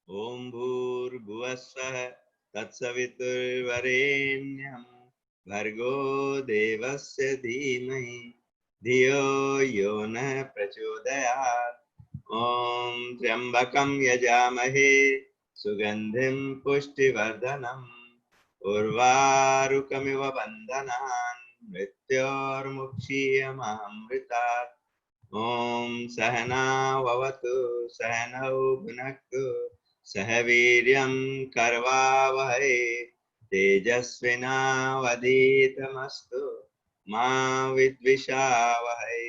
ओम भूर्भुवस्सुः तत्सवितुर्वरेण्यं भर्गो देवस्य धीमहि धियो यो नः प्रचोदयात्। ओम त्र्यंबकं यजामहे सुगंधिं पुष्टिवर्धनम् उर्वारुकमिव बन्धनान् मृत्योर्मुक्षीयमामृतात्। ओम सहनाववतु सहनौ भुनक्तु सह वीर्यं करवावहै तेजस्विनावधीतमस्तु मा विद्विषावहै।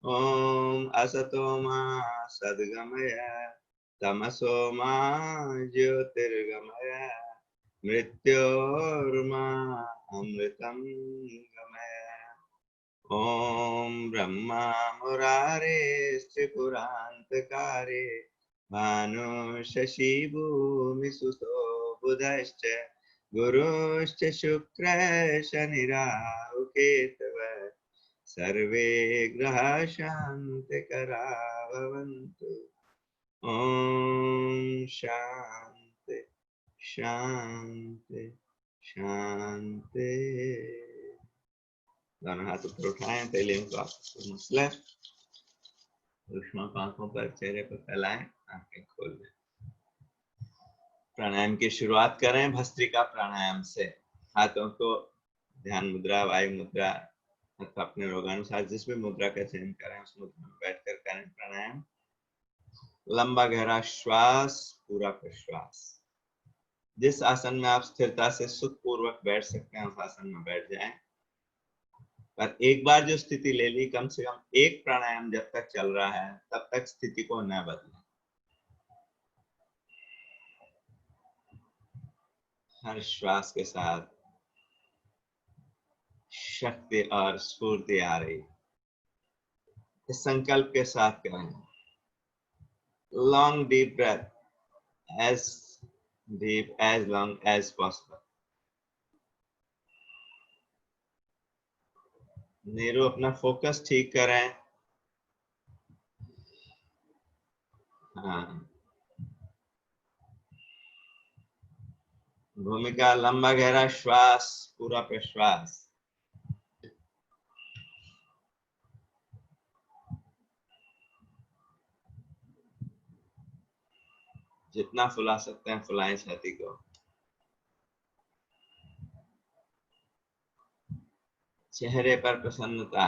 ओम असतो मा सद्गमय तमसो मा ज्योतिर्गमय मृत्योर्मा अमृतं गमय। ओम ब्रह्मा मुरारे त्रिपुरान्तकारे भानु शशि भूमिसुतो बुधश्च गुरुश्च शुक्रः शनिराहु केतवः सर्वे ग्रहाः शान्तिकरा भवन्तु। ओम शांति शांति शांति। दोनों हाथ ऊपर उठाएं, तेलियों को मसले ऊष्मा आंखों पर, चेहरे पर फैलाएं, आंखें खोल दें। प्राणायाम की शुरुआत करें भस्त्रिका प्राणायाम से। हाथों को ध्यान मुद्रा, वायु मुद्रा अथवा अपने रोगानुसार जिस भी मुद्रा का चयन करें उस मुद्रा में बैठकर करें प्राणायाम। लंबा गहरा श्वास, पूरा प्रश्वास। जिस आसन में आप स्थिरता से सुखपूर्वक बैठ सकते हैं उस आसन में बैठ जाएं। पर एक बार जो स्थिति ले ली, कम से कम एक प्राणायाम जब तक चल रहा है तब तक स्थिति को न बदलें। हर श्वास के साथ शक्ति और स्फूर्ति आ रही। इस संकल्प के साथ करें, long deep breath, as deep as long as possible। Neeru अपना फोकस ठीक करें। हाँ, भूमिका लंबा गहरा श्वास, पूरा प्रश्वास। जितना फुला सकते हैं फुलाएं छाती को। चेहरे पर प्रसन्नता,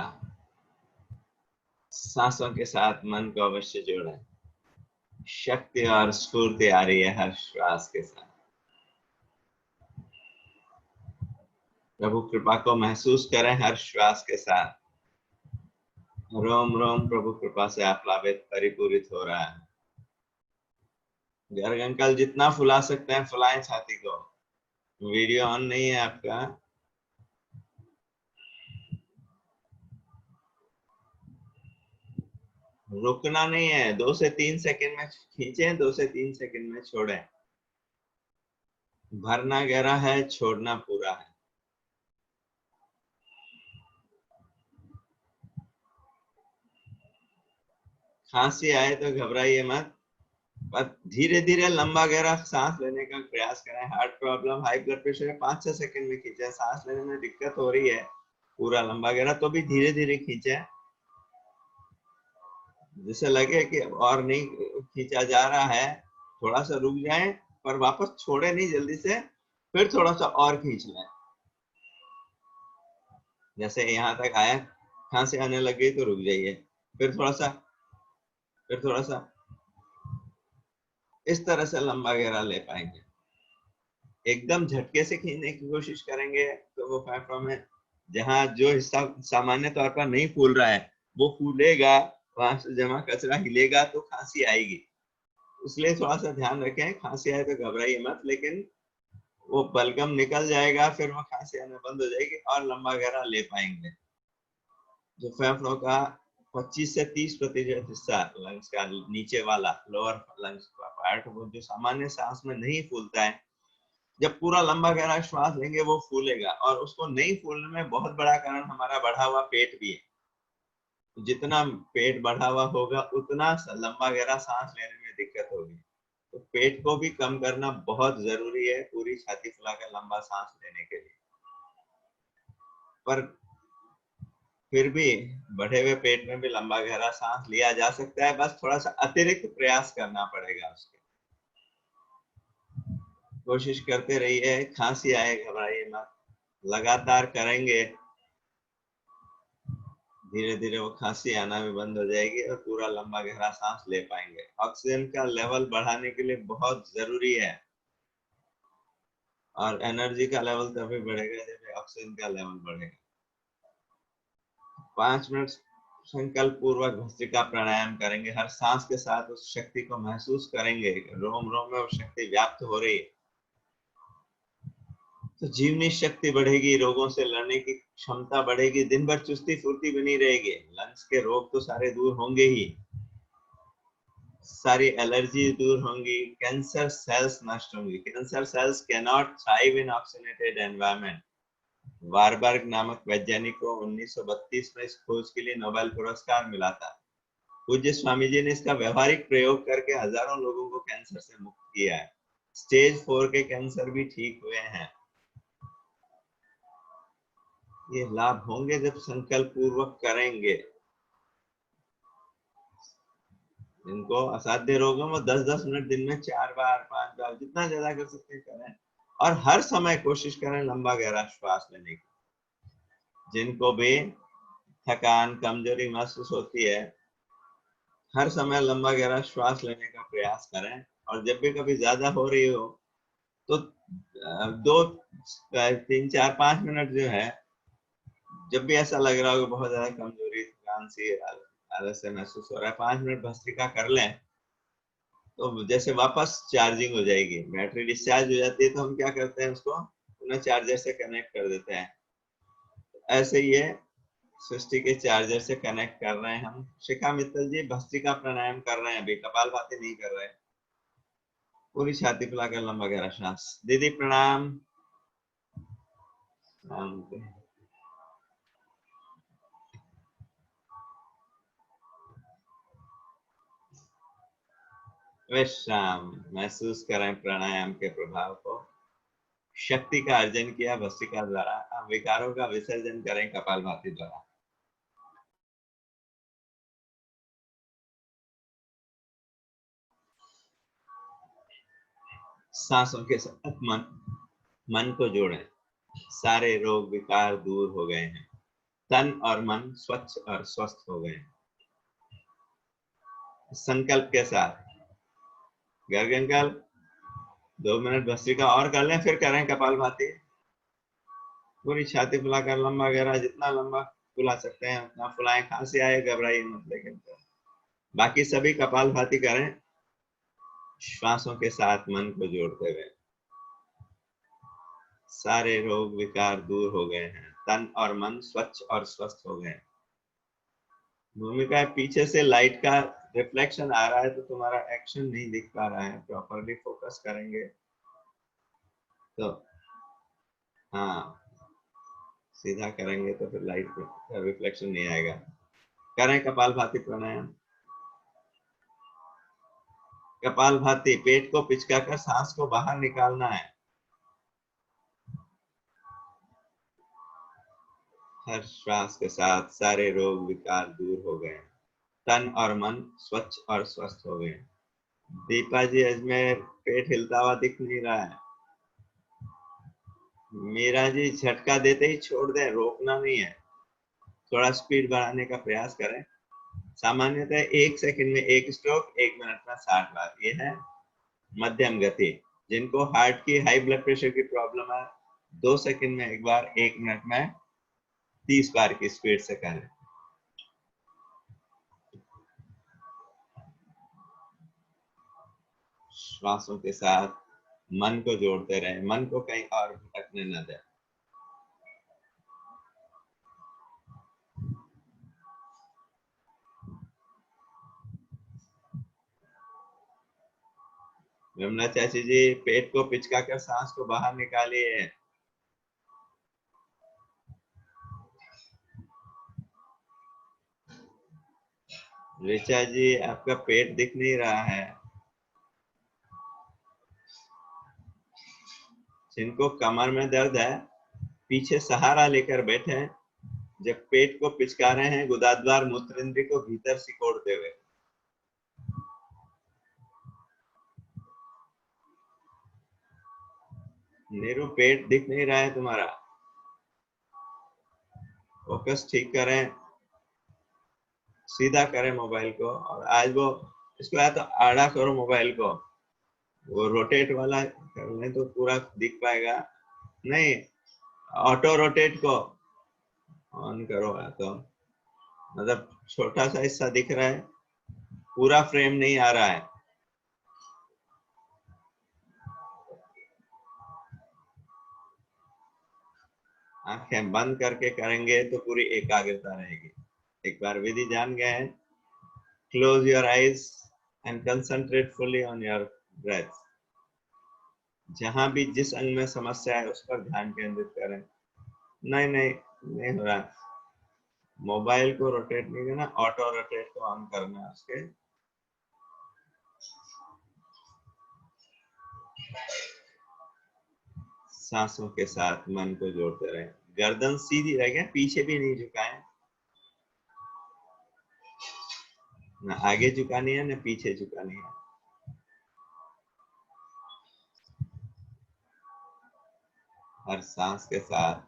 सांसों के साथ मन को अवश्य जोड़ें। शक्ति और स्फूर्ति आ रही है हर श्वास के साथ। प्रभु कृपा को महसूस करें हर श्वास के साथ। रोम रोम प्रभु कृपा से आप्लावित, परिपूरित हो रहा है। गर्ग अंकल जितना फुला सकते हैं फुलाएं छाती को। वीडियो ऑन नहीं है आपका। रुकना नहीं है, 2 से 3 सेकंड में खींचें, 2 से 3 सेकंड में छोड़ें। भरना गहरा है, छोड़ना पूरा है। खांसी आए तो घबराइए मत, पर धीरे धीरे लंबा गहरा सांस लेने का प्रयास करें। Heart problem, high blood pressure है, 5-6 सेकंड में खींचे। सांस लेने में दिक्कत हो रही है पूरा लंबा गहरा, तो भी धीरे धीरे खींचे। जिसे लगे कि और नहीं खींचा जा रहा है, थोड़ा सा रुक जाएं, पर वापस छोड़े नहीं जल्दी से, फिर थोड़ा सा और खींच लें। जैसे यहाँ तक आया, खांसी आने लग गई तो रुक जाइए, फिर थोड़ा सा, फिर थोड़ा सा। इस तरह से लंबा गहरा ले पाएंगे। एकदम झटके से खींचने की कोशिश करेंगे तो वो फेफड़ों में जहाँ जो हिस्सा सामान्य तौर पर नहीं फूल रहा है वो फूलेगा, वहां से जमा कचरा हिलेगा तो खांसी आएगी। इसलिए थोड़ा सा ध्यान रखें, खांसी आए तो घबराइए मत, लेकिन वो बलगम निकल जाएगा, फिर वो खांसी आना बंद हो जाएगी और लंबा गहरा ले पाएंगे। जो फेफड़ों का 25 से 30% हिस्सा लंग्स का नीचे वाला लोअर लंग्स का पार्ट, वो जो सामान्य सांस में नहीं फूलता है, जब पूरा लंबा गहरा श्वास लेंगे वो फूलेगा। और उसको नहीं फूलने में बहुत बड़ा कारण हमारा बढ़ा हुआ पेट भी है। जितना पेट बढ़ा हुआ होगा उतना लंबा गहरा सांस लेने में दिक्कत होगी। तो पेट को भी कम करना बहुत जरूरी है पूरी छाती फुलाकर लंबा सांस लेने के लिए। पर फिर भी बढ़े हुए पेट में भी लंबा गहरा सांस लिया जा सकता है, बस थोड़ा सा अतिरिक्त प्रयास करना पड़ेगा उसके। कोशिश करते रहिए, खांसी आए घबराइए मत, लगातार करेंगे धीरे धीरे वो खांसी आना भी बंद हो जाएगी और पूरा लंबा गहरा सांस ले पाएंगे। ऑक्सीजन का लेवल बढ़ाने के लिए बहुत जरूरी है, और एनर्जी का लेवल तभी बढ़ेगा जब ऑक्सीजन का लेवल बढ़ेगा। 5 मिनट संकल्प पूर्वक भस्त्रिका प्राणायाम करेंगे, हर सांस के साथ उस शक्ति को महसूस करेंगे, रोम रोम में वो शक्ति व्याप्त हो रही है, तो जीवनी शक्ति बढ़ेगी, रोगों से लड़ने की क्षमता बढ़ेगी, दिन भर चुस्ती फुर्ती बनी रहेगी। लंग्स के रोग तो सारे दूर होंगे ही, सारी एलर्जी दूर होंगी, कैंसर सेल्स नष्ट होंगी। Cancer cells can not thrive in oxygenated environment. Warburg नामक वैज्ञानिक को 1932 में इस खोज के लिए नोबेल पुरस्कार मिला था। पूज्य स्वामी जी ने इसका व्यवहारिक प्रयोग करके हजारों लोगों को कैंसर से मुक्त किया है। स्टेज 4 के कैंसर भी ठीक हुए हैं। ये लाभ होंगे जब संकल्प पूर्वक करेंगे। इनको असाध्य रोगों में 10-10 मिनट दिन में 4 बार 5 बार जितना ज्यादा कर सकते करें, और हर समय कोशिश करें लंबा गहरा श्वास लेने की। जिनको भी थकान कमजोरी महसूस होती है, हर समय लंबा गहरा श्वास लेने का प्रयास करें, और जब भी कभी ज्यादा हो रही हो तो 2 3 4 5 मिनट जो है, जब भी ऐसा लग रहा हो कि बहुत ज्यादा कमजोरी थकान सी आलस से महसूस हो रहा है, 5 मिनट भस्त्रिका कर लें, तो जैसे वापस चार्जिंग हो जाएगी। बैटरी डिस्चार्ज हो जाती है तो हम क्या करते हैं, उसको पुनः चार्जर से कनेक्ट कर देते हैं। ऐसे ही ये सृष्टि के चार्जर से कनेक्ट कर रहे हैं हम। शिखा मित्तल जी भस्त्रिका प्राणायाम कर रहे हैं, अभी कपालभाति नहीं कर रहे। पूरी छाती फैलाकर लंबा गहरा सांस। दीदी प्रणाम। विश्राम। महसूस करें प्राणायाम के प्रभाव को। शक्ति का अर्जन किया भस्त्रिका द्वारा, अब विकारों का विसर्जन करें कपालभाति द्वारा। सांसों के साथ मन को जोड़ें। सारे रोग विकार दूर हो गए हैं, तन और मन स्वच्छ और स्वस्थ हो गए हैं। संकल्प के साथ गर्ग अंकल 2 मिनट भस्त्रिका और कर लें, फिर करें कपालभाति। पूरी छाती फुलाकर लंबा गहरा, जितना लंबा फुला सकते हैं उतना फुलाएं। खांसी आए घबराइए मत, लेकिन बाकी सभी कपालभाति करें श्वासों के साथ मन को जोड़ते हुए। सारे रोग विकार दूर हो गए हैं, तन और मन स्वच्छ और स्वस्थ हो गए। भूमिका पीछे से लाइट का रिफ्लेक्शन आ रहा है तो तुम्हारा एक्शन नहीं दिख पा रहा है। प्रॉपरली फोकस करेंगे तो हाँ, सीधा करेंगे तो फिर लाइट का रिफ्लेक्शन नहीं आएगा। करें कपालभाति प्राणायाम। कपालभाति पेट को पिचकाकर सांस को बाहर निकालना है। हर श्वास के साथ सारे रोग विकार दूर हो गए, तन और मन स्वच्छ और स्वस्थ हो गए। दीपा जी अजमेर पेट हिलता हुआ दिख नहीं रहा है। मीरा जी झटका देते ही छोड़ दें, रोकना नहीं है, थोड़ा स्पीड बढ़ाने का प्रयास करें। सामान्यतः 1 सेकंड में 1 स्ट्रोक, 1 मिनट में 60 बार, ये है मध्यम गति। जिनको हार्ट की हाई ब्लड प्रेशर की प्रॉब्लम है, 2 सेकंड में 1 बार, 1 मिनट में 30 बार की स्पीड से करें। श्वासों के साथ मन को जोड़ते रहे, मन को कहीं और भटकने न दें। विमला चाची जी पेट को पिचकाकर सांस को बाहर निकालिए। ऋचा जी आपका पेट दिख नहीं रहा है। जिनको कमर में दर्द है, पीछे सहारा लेकर बैठे हैं, जब पेट को पिचका रहे हैं गुदाद्वार मूत्रेंद्र को भीतर सिकोड़ते हुए। नीरू, पेट दिख नहीं रहा है तुम्हारा, फोकस ठीक करें, सीधा करें मोबाइल को। और आज वो इसको या तो आड़ा करो मोबाइल को, वो रोटेट वाला कर लें तो पूरा दिख पाएगा। नहीं, ऑटो रोटेट को ऑन करो, या तो मतलब छोटा सा हिस्सा दिख रहा है, पूरा फ्रेम नहीं आ रहा है। आंखें बंद करके करेंगे तो पूरी एकाग्रता रहेगी। एक बार विधि जान गए हैं, close your eyes and concentrate fully on your breath. जहां भी जिस अंग में समस्या है उस पर ध्यान केंद्रित करें। नहीं नहीं, नहीं हो रहा, मोबाइल को रोटेट नहीं करना, ऑटो रोटेट को ऑन करना है उसके। सांसों के साथ मन को जोड़ते रहें, गर्दन सीधी रखें, पीछे भी नहीं झुकाएं, ना आगे झुकानी है ना पीछे झुकानी है। हर सांस के साथ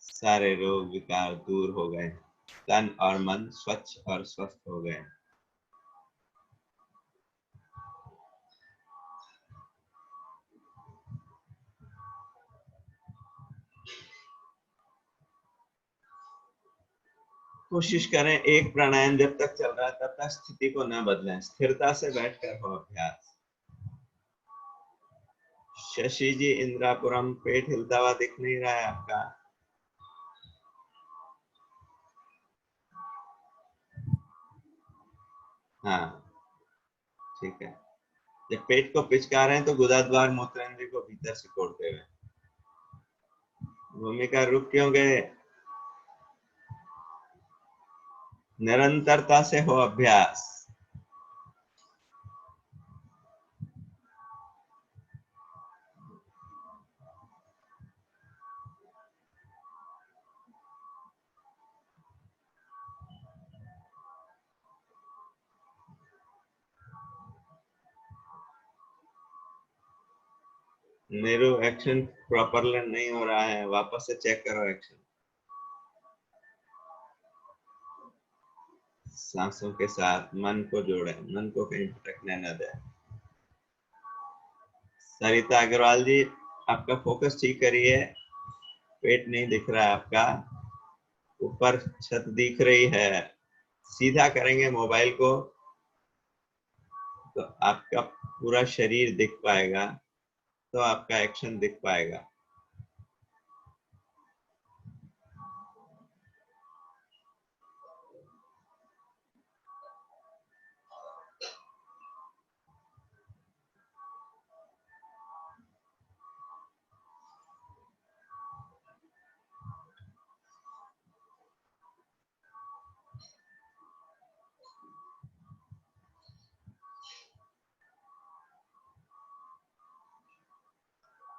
सारे रोग विकार दूर हो गए, तन और मन स्वच्छ और स्वस्थ हो गए। कोशिश करें एक प्राणायाम जब तक चल रहा है तब तक स्थिति को न बदलें, स्थिरता से बैठकर हो अभ्यास। शशि जी इंद्रापुरम, पेट हिलता हुआ दिख नहीं रहा है आपका? हाँ, ठीक है। जब पेट को पिचका रहे हैं तो गुदाद्वार मूत्रेंद्र को भीतर सिकोड़ते हुए। भूमिका रुक क्यों गए? निरंतरता से हो अभ्यास। नीरू, एक्शन प्रॉपरली नहीं हो रहा है, वापस से चेक करो एक्शन। सांसों के साथ मन को जोड़े, मन को कहीं भटकने न दे। सरिता अग्रवाल जी, आपका फोकस ठीक करिए, पेट नहीं दिख रहा है आपका, ऊपर छत दिख रही है। सीधा करेंगे मोबाइल को तो आपका पूरा शरीर दिख पाएगा, तो आपका एक्शन दिख पाएगा।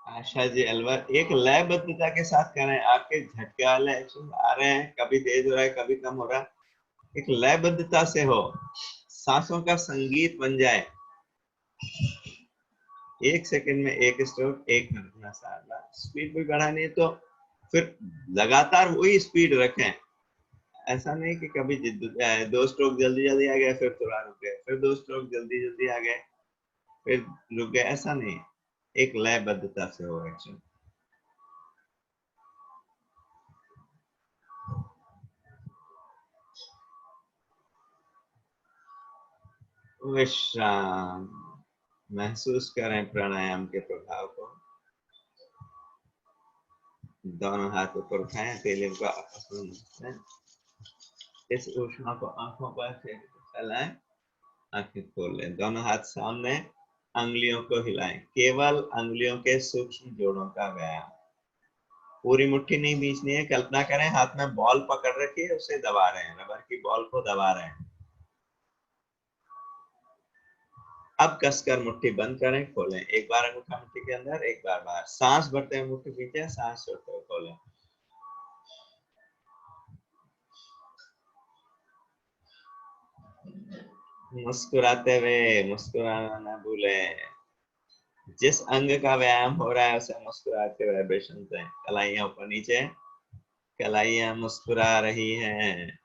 आशा जी अलवर, एक लयबद्धता के साथ करें। आपके झटके वाले एक्शन आ रहे हैं, कभी तेज हो रहा है कभी कम हो रहा है, एक लयबद्धता से हो, सांसों का संगीत बन जाए। एक सेकंड में एक स्ट्रोक, एक मिनट में सारा। स्पीड भी बढ़ानी है तो फिर लगातार वही स्पीड रखें। ऐसा नहीं कि कभी दो स्ट्रोक जल्दी जल्दी आ गए फिर थोड़ा रुक गए, फिर दो स्ट्रोक जल्दी जल्दी आ गए फिर रुक गए, ऐसा नहीं। एक लयबद्धता से हो एक्शन। विश्राम, महसूस करें प्राणायाम के प्रभाव को। दोनों हाथ ऊपर उठाएं, हथेलियों को आपस में मिलाएं। इस ऊष्मा को आंखों पर फैलाएं, आंखें खोल लें, दोनों हाथ सामने, अंगुलियों को हिलाएं, केवल अंगुलियों के सूक्ष्म जोड़ों का व्यायाम। पूरी मुट्ठी नहीं बीचनी है। कल्पना करें हाथ में बॉल पकड़ रखी है, उसे दबा रहे हैं, रबर की बॉल को दबा रहे हैं। अब कसकर मुट्ठी बंद करें, खोलें। एक बार अंगूठा मुट्ठी के अंदर, एक बार बाहर। सांस भरते हुए मुट्ठी खींचे, सांस छोड़ते हुए खोलें। मुस्कुराते हुए, मुस्कुराना ना भूलें। जिस अंग का व्यायाम हो रहा है उसे मुस्कुराते वाइब्रेशन दें। कलाइयां ऊपर नीचे, कलाइयां मुस्कुरा रही हैं।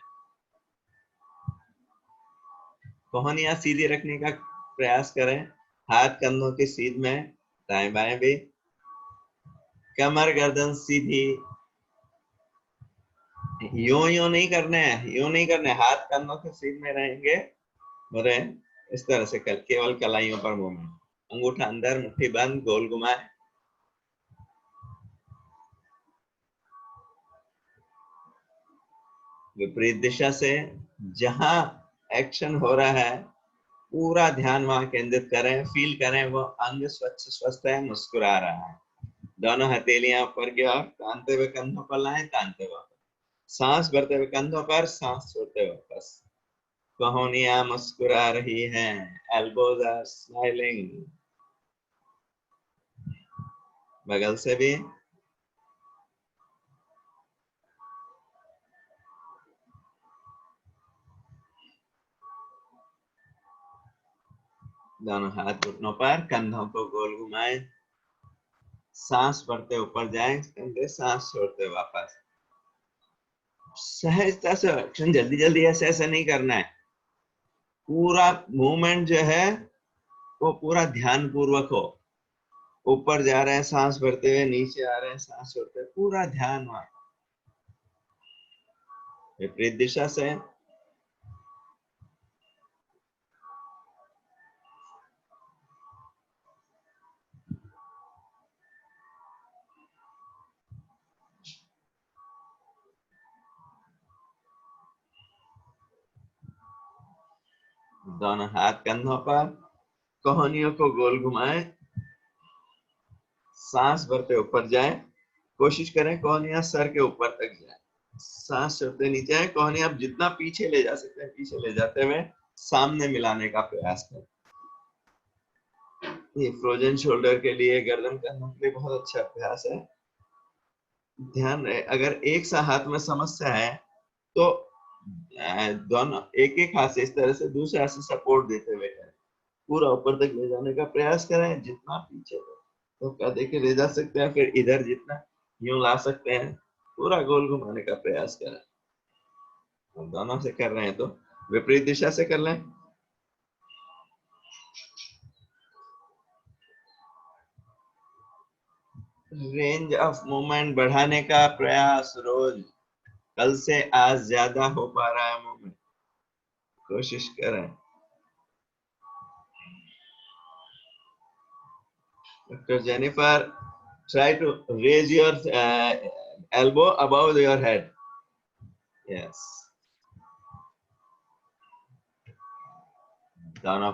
कोहनियां सीधी रखने का प्रयास करें। हाथ कंधों की सीध में, दाएं बाएं भी। कमर गर्दन सीधी। यूं यूं नहीं करने हैं, यूं नहीं करने। हाथ कंधों के सीध में रहेंगे, बोले इस तरह से केवल कलाइयों पर मूवमेंट। अंगूठा अंदर, मुट्ठी बंद, गोल घुमाए। विपरीत दिशा से जहां एक्शन हो रहा है पूरा ध्यान वहां केंद्रित करें। फील करें वो अंग स्वच्छ स्वस्थ है, मुस्कुरा रहा है। दोनों हथेलियां ऊपर की ओर, तानते हुए कंधों पर लाएं, तानते हुए। सांस भरते हुए कंधों पर, सांस छोड़ते हुए बस। कोहनियां मुस्कुरा रही हैं। Elbows are smiling. बगल से भी। दोनों हाथ घुटनों पर, कंधों को गोल घुमाएं। सांस भरते ऊपर जाएं, कंधे, सांस छोड़ते वापस। सहजता से एक्शन, जल्दी जल्दी ऐसे ऐसे नहीं करना है। पूरा मूवमेंट जो है वो पूरा ध्यान पूर्वक हो। ऊपर जा रहे हैं सांस भरते हुए, नीचे आ रहे हैं सांस छोड़ते हुए, पूरा ध्यान वहां। विपरीत दिशा से दोनों हाथ कंधों पर, कोहनियों को गोल घुमाएं। सांस भरते ऊपर जाए, कोशिश करें कोहनियां सर के ऊपर तक जाए। सांस छोड़ते नीचे आए, कोहनियां आप जितना पीछे ले जा सकते हैं पीछे ले जाते हुए सामने मिलाने का प्रयास करें। ये फ्रोजन शोल्डर के लिए, गर्दन कंधों के लिए बहुत अच्छा अभ्यास है। ध्यान रहे अगर एक सा हाथ में समस्या है तो दोनों एक एक हाथ से इस तरह से दूसरे हाथ से सपोर्ट देते हुए करें। पूरा ऊपर तक ले जाने का प्रयास करें। जितना पीछे तो कदे के ले जा सकते हैं, फिर इधर जितना यूं ला सकते हैं, पूरा गोल घुमाने का प्रयास करें। हम दोनों से कर रहे हैं तो विपरीत दिशा से कर लें। रेंज ऑफ मूवमेंट बढ़ाने का प्रयास रोज। कल से आज ज्यादा हो पा रहा है मूवमेंट, कोशिश करें। Doctor Jennifer, try to raise your elbow above your head. Yes. दोनों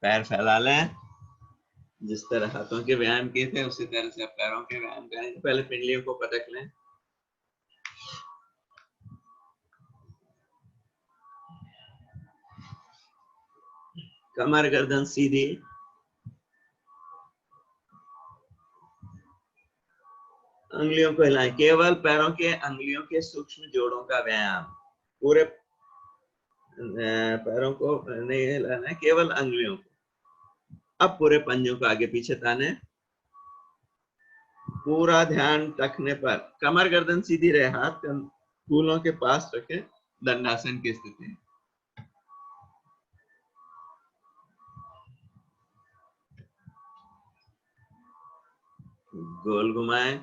पैर फैला लें। जिस तरह हाथों के व्यायाम किए थे उसी तरह से आप पैरों के व्यायाम करेंगे। पहले पिंडलियों को पटक लें। कमर गर्दन सीधी। अंगुलियों को हिलाएं। केवल पैरों के अंगुलियों के सूक्ष्म जोड़ों का व्यायाम। पूरे पैरों को नहीं हिलाना है, केवल अंगुलियों को। अब पूरे पंजों को आगे पीछे ताने। पूरा ध्यान रखने पर कमर गर्दन सीधी रहे, हाथ फूलों के पास रखें, दंडासन की स्थिति। गोल घुमाएं।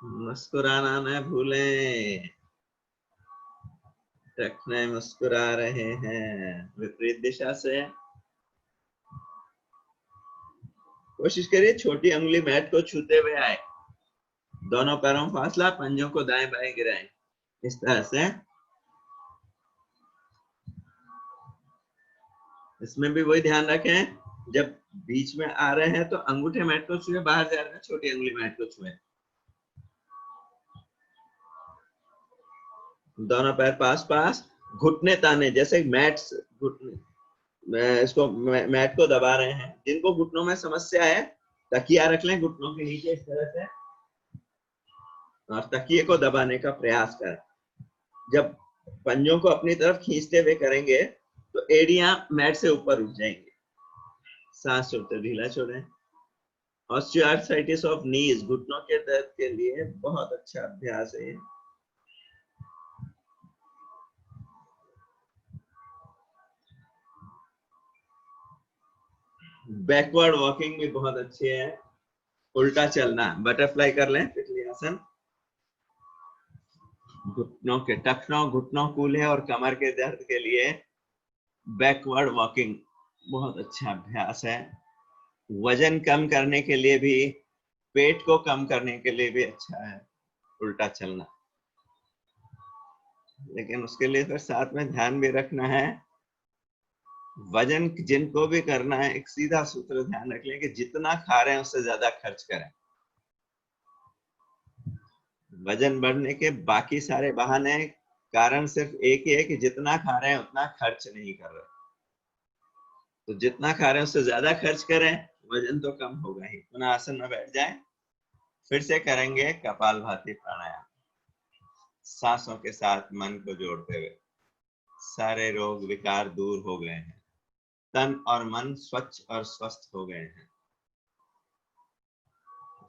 मुस्कुराना न भूलें। रखने मुस्कुरा रहे हैं। विपरीत दिशा से कोशिश करिए छोटी उंगली मैट को छूते हुए आए। दोनों पैरों फासला, पंजों को दाएं बाएं गिराएं। इस तरह से। इसमें भी वही ध्यान रखें, जब बीच में आ रहे हैं तो अंगूठे मैट को छुए, बाहर जा रहे हैं छोटी उंगली मैट को छुए। दोनों पैर पास पास, घुटने ताने जैसे मैट घुटने इसको मैट को दबा रहे हैं। जिनको घुटनों में समस्या है, तकिया रख लें घुटनों के नीचे इस तरह से और तकिए को दबाने का प्रयास करें। जब पंजों को अपनी तरफ खींचते हुए करेंगे तो एड़ियां मैट से ऊपर उठ जाएंगी। सांस छोड़ते ढीला छोड़ें। ऑस्टियोआर्थराइटिस ऑफ नीज, घुटनों के दर्द के लिए बहुत अच्छा अभ्यास है। बैकवर्ड वॉकिंग भी बहुत अच्छी है। उल्टा चलना, बटरफ्लाई कर लें, पिछली आसन। घुटनों के टखनों, घुटनों कूल्हे और कमर के दर्द के लिए बैकवर्ड वॉकिंग बहुत अच्छा अभ्यास है। वजन कम करने के लिए भी, पेट को कम करने के लिए भी अच्छा है उल्टा चलना। लेकिन उसके लिए फिर साथ में ध्यान भी रखना है, वजन जिनको भी करना है एक सीधा सूत्र ध्यान रख लें कि जितना खा रहे हैं उससे ज्यादा खर्च करें। वजन बढ़ने के बाकी सारे बहाने, कारण सिर्फ एक ही है कि जितना खा रहे हैं उतना खर्च नहीं कर रहे। तो जितना खा रहे हैं उससे ज्यादा खर्च करें, वजन तो कम होगा ही। पुनः आसन में बैठ जाएं। फिर से करेंगे कपालभाति प्राणायाम, सांसों के साथ मन को जोड़ते हुए। सारे रोग विकार दूर हो गए हैं, तन और मन स्वच्छ और स्वस्थ हो गए हैं।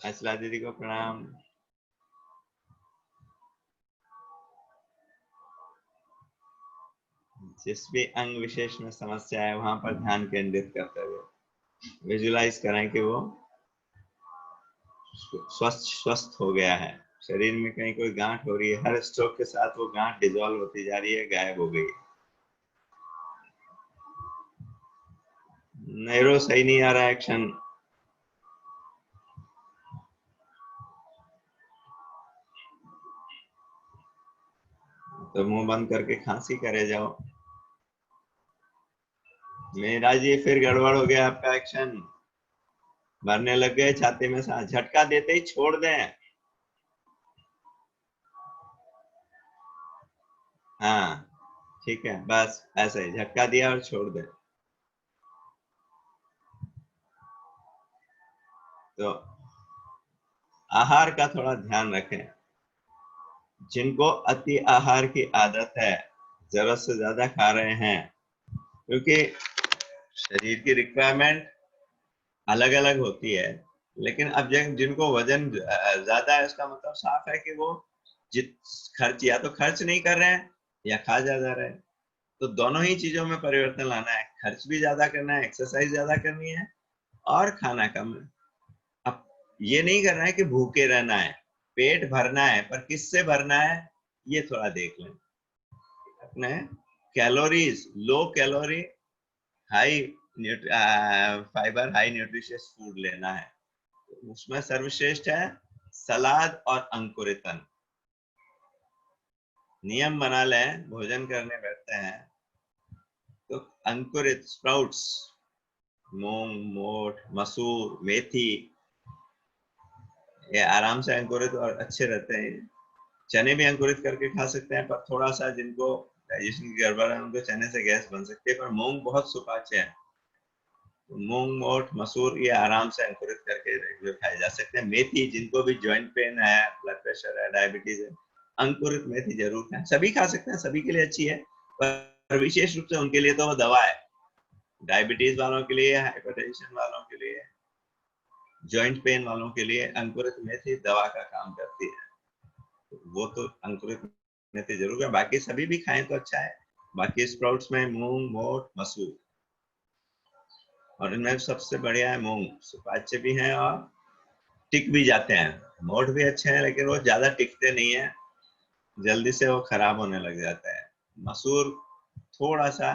असला दीदी को प्रणाम। जिस भी अंग विशेष में समस्या है वहां पर ध्यान केंद्रित करते हुए विजुलाइज करें कि वो स्वस्थ हो गया है। शरीर में कहीं कोई गांठ हो रही है, हर स्ट्रोक के साथ वो गांठ डिसॉल्व होती जा रही है, गायब हो गई। नैरो सही नहीं आ रहा एक्शन। तो मुंह बंद करके खांसी करे जाओ। मेरा जी फिर गड़बड़ हो गया आपका एक्शन, भरने लग गए छाती में सांस। झटका देते ही छोड़ दें। हाँ ठीक है, बस ऐसे ही झटका दिया और छोड़ दें। तो आहार का थोड़ा ध्यान रखें। जिनको अति आहार की आदत है, जरूरत से ज्यादा खा रहे हैं, क्योंकि शरीर की रिक्वायरमेंट अलग अलग होती है। लेकिन अब जिनको वजन ज्यादा है, उसका मतलब साफ है कि वो जित खर्च या तो खर्च नहीं कर रहे हैं या खा ज्यादा रहे हैं। तो दोनों ही चीजों में परिवर्तन लाना है। खर्च भी ज्यादा करना है, एक्सरसाइज ज्यादा करनी है और खाना कम है। अब ये नहीं करना है कि भूखे रहना है, पेट भरना है, पर किससे भरना है ये थोड़ा देख लें। अपने calories, low calorie high fibre high nutritious food लेना है। उसमें सर्वश्रेष्ठ है सलाद और अंकुरितन। नियम बना लें, भोजन करने बैठते हैं तो अंकुरित स्प्राउट्स, मूंग, मोठ, मसूर, मेथी, ये आराम से अंकुरित और अच्छे रहते हैं। चने भी अंकुरित करके खा सकते हैं, पर थोड़ा सा जिनको डाइजेशन की गड़बड़ है उनको चने से गैस बन सकती है। पर मूंग बहुत सुपाच्य है, तो मूंग, मोठ, मसूर ये आराम से अंकुरित करके रेगुलर खाए जा सकते हैं। मेथी, जिनको भी जॉइंट पेन है, ब्लड प्रेशर है, डायबिटीज है, अंकुरित मेथी जरूर खाएं। सभी खा सकते हैं, सभी के लिए अच्छी है, पर विशेष रूप से उनके लिए तो वो दवा है। डायबिटीज वालों के लिए, हाइपरटेंशन वालों के लिए, जॉइंट पेन वालों के लिए अंकुरित मेथी दवा का काम करती है। वो तो अंकुरित मेथी जरूर है, बाकी सभी भी खाएं तो अच्छा है। बाकी स्प्राउट्स में मूंग, मोठ, मसूर, और इनमें सबसे बढ़िया है मूंग। सुपाच्य भी हैं और टिक भी जाते हैं। मोठ भी अच्छे हैं लेकिन वो ज्यादा टिकते नहीं है, जल्दी से वो खराब होने लग जाते हैं। मसूर थोड़ा सा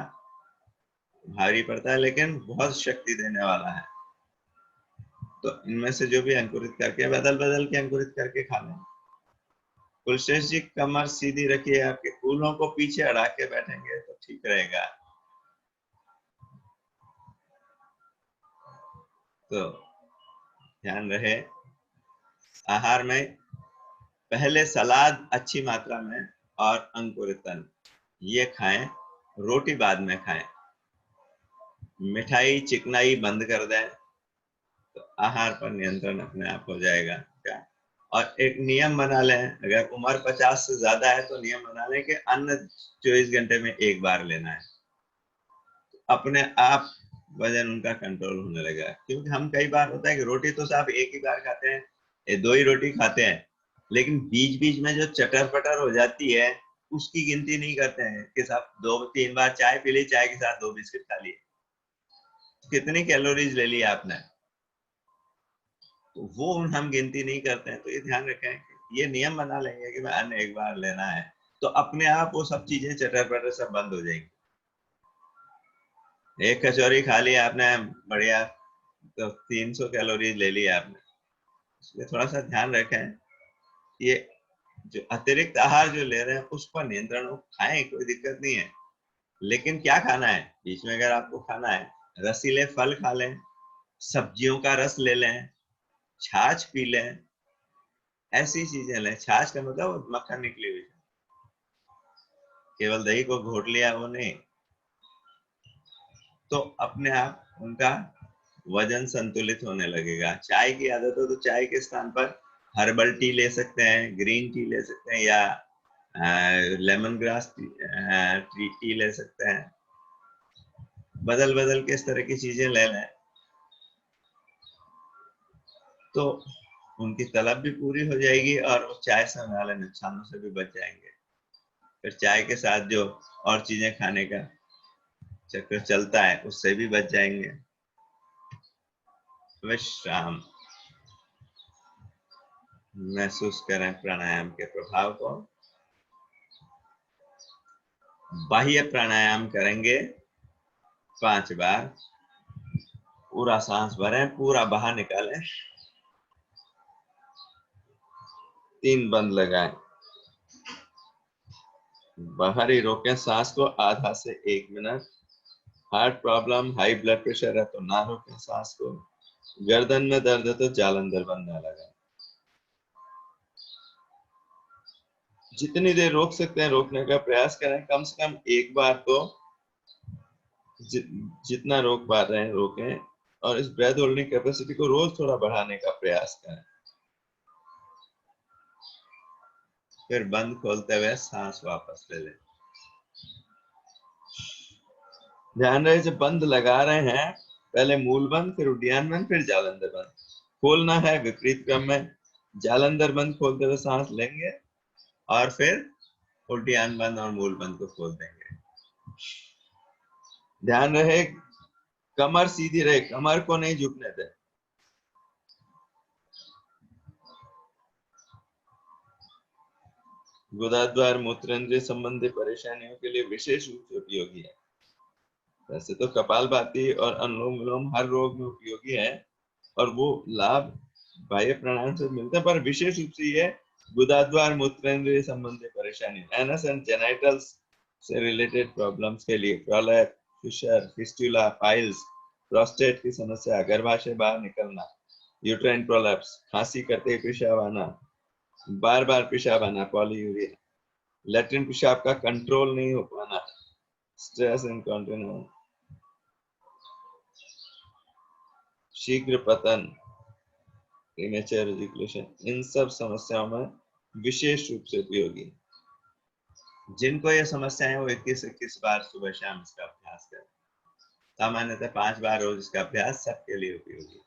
भारी पड़ता है लेकिन बहुत शक्ति देने वाला है। तो इनमें से जो भी अंकुरित करके, बदल बदल के अंकुरित करके खा लें। कुलशेष जी कमर सीधी रखिए, आपके कूल्हों को पीछे अड़ा के बैठेंगे तो ठीक रहेगा। तो ध्यान रहे, आहार में पहले सलाद अच्छी मात्रा में और अंकुरितन ये खाएं, रोटी बाद में खाएं। मिठाई चिकनाई बंद कर दें तो आहार पर नियंत्रण अपने आप हो जाएगा। क्या? और एक नियम बना लें, अगर उम्र 50 से ज्यादा है तो नियम बना लें कि अन्न 24 घंटे में एक बार लेना है। अपने आप वजन उनका कंट्रोल होने लगा। क्योंकि हम कई बार होता है कि रोटी तो साहब एक ही बार खाते हैं, ये 2 ही रोटी खाते हैं, लेकिन बीच बीच में जो चटर पटर हो जाती है उसकी गिनती नहीं करते हैं कि साहब 2-3 बार चाय पी ली, चाय के साथ 2 बिस्किट खा लिए, कितनी कैलोरीज ले ली आपने, तो वो हम गिनती नहीं करते हैं। तो ये ध्यान रखें कि ये नियम बना लेंगे कि मैं अन्न एक बार लेना है, तो अपने आप वो सब चीजें चटर पटर सब बंद हो जाएंगी। एक कचौरी खा लिया आपने बढ़िया, तो 300 कैलोरीज ले लिया आपने। इसलिए थोड़ा सा ध्यान रखें, ये जो अतिरिक्त आहार जो ले रहे हैं उस पर नियंत्रण हो, खाएं कोई दिक्कत नहीं है, लेकिन क्या खाना है बीच में, अगर आपको खाना है रसीले फल खा लें, सब्जियों का रस ले लें, छाछ पी लें, ऐसी चीजें लें। छाछ का मतलब मक्खन निकली हुई, केवल दही को घोट लिया वो नहीं, तो अपने आप उनका वजन संतुलित होने लगेगा। चाय की आदत हो तो चाय के स्थान पर हर्बल टी ले सकते हैं, ग्रीन टी ले सकते हैं, या लेमन ग्रास टी ले सकते हैं। बदल बदल के इस तरह की चीजें ले लें तो उनकी तलब भी पूरी हो जाएगी और वो चाय से होने वाले नुकसानों से भी बच जाएंगे। फिर चाय के साथ जो और चीजें खाने का चक्कर चलता है उससे भी बच जाएंगे। विश्राम, महसूस करें प्राणायाम के प्रभाव को। बाह्य प्राणायाम करेंगे 5 बार, पूरा सांस भरें, पूरा बाहर निकालें, 3 बंद लगाएं, बाहर ही रोकें सांस को आधा से 1 minute. Heart problem, high blood pressure है तो ना रोकें सांस को। गर्दन में दर्द है तो जालंधर बंद ना लगाएं। जितनी देर रोक सकते हैं रोकने का प्रयास करें, कम से कम एक बार तो जितना रोक पा रहे हैं रोकें, और इस ब्रेथ होल्डिंग कैपेसिटी को रोज थोड़ा बढ़ाने का प्रयास करें। फिर बंद खोलते हुए सांस वापस ले लें। ध्यान रहे जब बंद लगा रहे हैं पहले मूल बंद, फिर उड्डयन बंद, फिर जालंधर बंद। खोलना है विपरीत क्रम में, जालंधर बंद खोलते हुए सांस लेंगे और फिर उड्डयन बंद और मूल बंद को खोल देंगे। ध्यान रहे कमर सीधी रहे, कमर को नहीं झुकने दें। गुदाद्वार मूत्रेंद्रिय संबंधी परेशानियों के लिए विशेष रूप से उपयोगी है। वैसे तो कपालभाति और अनुलोम विलोम हर रोग में उपयोगी है और वो लाभ बाह्य प्राणायाम से मिलते हैं, पर विशेष रूप से ये गुदाद्वार मूत्रेंद्रिय संबंधी परेशानी, एनस एंड जेनाइटल्स से रिलेटेड प्रॉब्लम्स के लिए, प्रोलैप, फिशर, फिस्टुला, पाइल्स, प्रोस्टेट की समस्या, गर्भाशय बाहर निकलना, यूट्राइन प्रोलैप्स, खांसी करते ही पेशाब आना, बार बार पेशाब आना, पॉलीयूरिया, लैट्रिन पेशाब का कंट्रोल नहीं हो पाना, स्ट्रेस इनकॉन्टिनेंस, शीघ्र पतन, प्रीमेच्योर एजुकेशन, इन सब समस्याओं में विशेष रूप से उपयोगी। जिनको ये समस्याएं वो 21 बार सुबह शाम इसका अभ्यास करें। सामान्यतः 5 बार रोज इसका अभ्यास सबके लिए उपयोगी।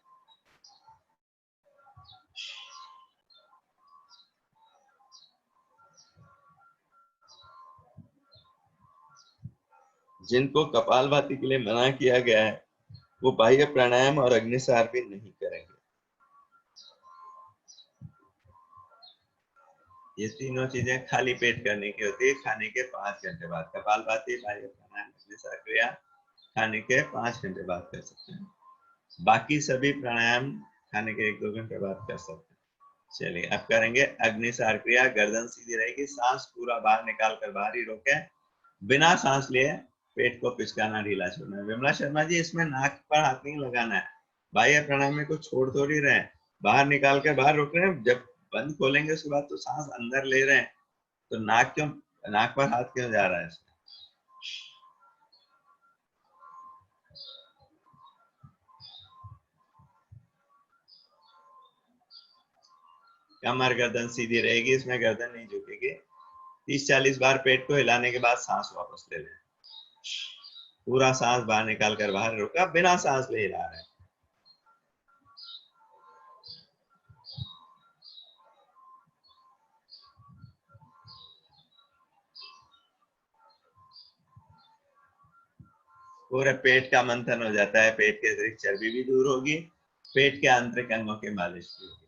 जिनको कपालभाति के लिए मना किया गया है वो बाह्य प्राणायाम और अग्निसार भी नहीं करेंगे। ये तीनों चीजें खाली पेट करने की होती है, खाने के 5 घंटे बाद। कपालभाति, बाह्य प्राणायाम, अग्निसार क्रिया खाने के 5 घंटे बाद कर सकते हैं। बाकी सभी प्राणायाम खाने के 1-2 घंटे बाद कर सकते हैं। चलिए अब करेंगे अग्निसार क्रिया। गर्दन सीधी रहेगी, सांस पूरा बाहर निकाल कर बाहर ही रोके, बिना सांस लिए पेट को पिचकाना, ढीला छोड़ना। विमला शर्मा जी इसमें नाक पर हाथ नहीं लगाना है। बाह्य प्राणायाम में कुछ छोड़ तो नहीं रहे हैं, बाहर निकाल कर बाहर रोक रहे हैं, जब बंद खोलेंगे उसके बाद तो सांस अंदर ले रहे हैं, तो नाक पर हाथ क्यों जा रहा है? कमर गर्दन सीधी रहेगी, इसमें गर्दन नहीं झुकेगी। 30-40 बार पेट को हिलाने के बाद सांस वापस ले लें। पूरा सांस बाहर निकाल कर बाहर रोका, बिना सांस ले हिला रहे हैं। पूरे पेट का मंथन हो जाता है, पेट के अतिरिक्त चर्बी भी दूर होगी, पेट के आंतरिक अंगों की मालिश भी होगी।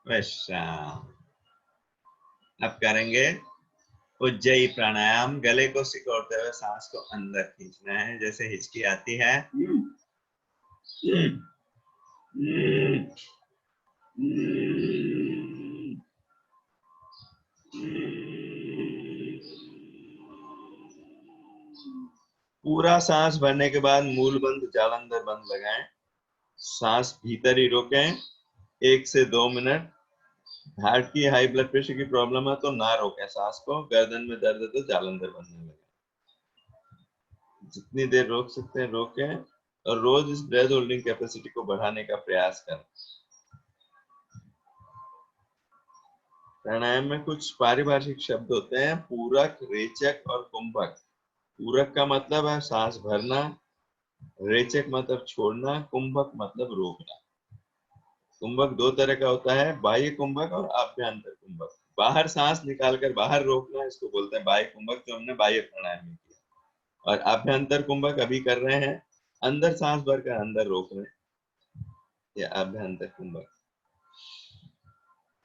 विश्राम। अब करेंगे उज्जयी प्राणायाम। गले को सिकोड़ते हुए सांस को अंदर खींचना है, जैसे हिचकी आती है। पूरा सांस भरने के बाद मूल बंद जालंधर बंद लगाएं। सांस भीतर ही रोकें 1 से 2 मिनट। हार्ट की, हाई ब्लड प्रेशर की प्रॉब्लम है तो ना रोकें सांस को। गर्दन में दर्द है तो जालंधर बनने लगे। जितनी देर रोक सकते हैं रोकें, और रोज इस ब्रेथ होल्डिंग कैपेसिटी को बढ़ाने का प्रयास करें। प्राणायाम में कुछ पारिभाषिक शब्द होते हैं, पूरक, रेचक और कुंभक। पूरक का मतलब है सांस भरना, रेचक मतलब छोड़ना, कुंभक मतलब रोकना। कुंभक 2 तरह का होता है, बाह्य कुंभक और आभ्यंतर कुंभक। बाहर सांस निकालकर बाहर रोकना, इसको बोलते हैं बाह्य कुंभक, जो हमने बाह्य प्राणायाम में किया। और आभ्यंतर कुंभक अभी कर रहे हैं, अंदर सांस भरकर अंदर रोक रहे हैं, ये आभ्यंतर कुंभक।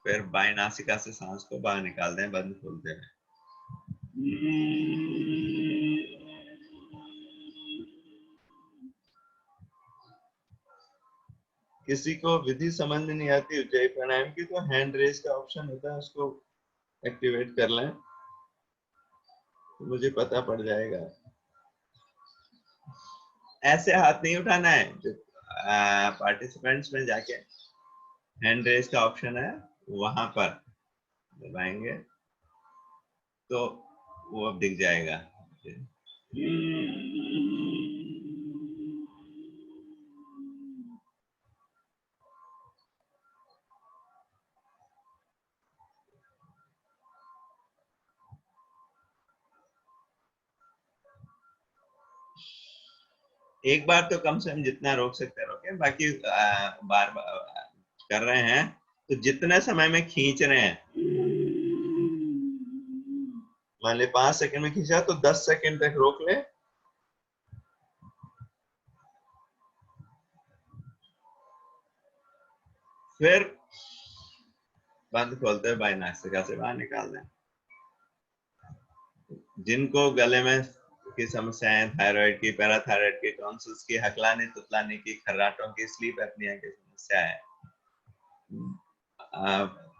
फिर बाएं नासिका से सांस को बाहर निकाल दें, बंद खोलते हैं। किसी को विधि समझ में नहीं आती उज्जयी प्राणायाम की, तो हैंड रेज का ऑप्शन होता है, उसको एक्टिवेट कर लें तो मुझे पता पड़ जाएगा। ऐसे हाथ नहीं उठाना है, जो पार्टिसिपेंट्स में जाके हैंड रेज का ऑप्शन है वहां पर दबाएंगे तो वो अब दिख जाएगा। एक बार तो कम से कम जितना रोक सकते रोके, बाकी बार कर रहे हैं तो जितने समय में खींच रहे हैं, मान ली 5 सेकंड में खींचा तो 10 सेकंड तक रोक ले। फिर बंद खोलते हुए बाएं नासिका से बाहर निकाल दें। जिनको गले में की समस्याएं, थायराइड की, पैराथायराइड की, टॉन्सिल्स की, हकलाने तुतलाने की, खर्राटों की, स्लीप एपनिया की समस्या है,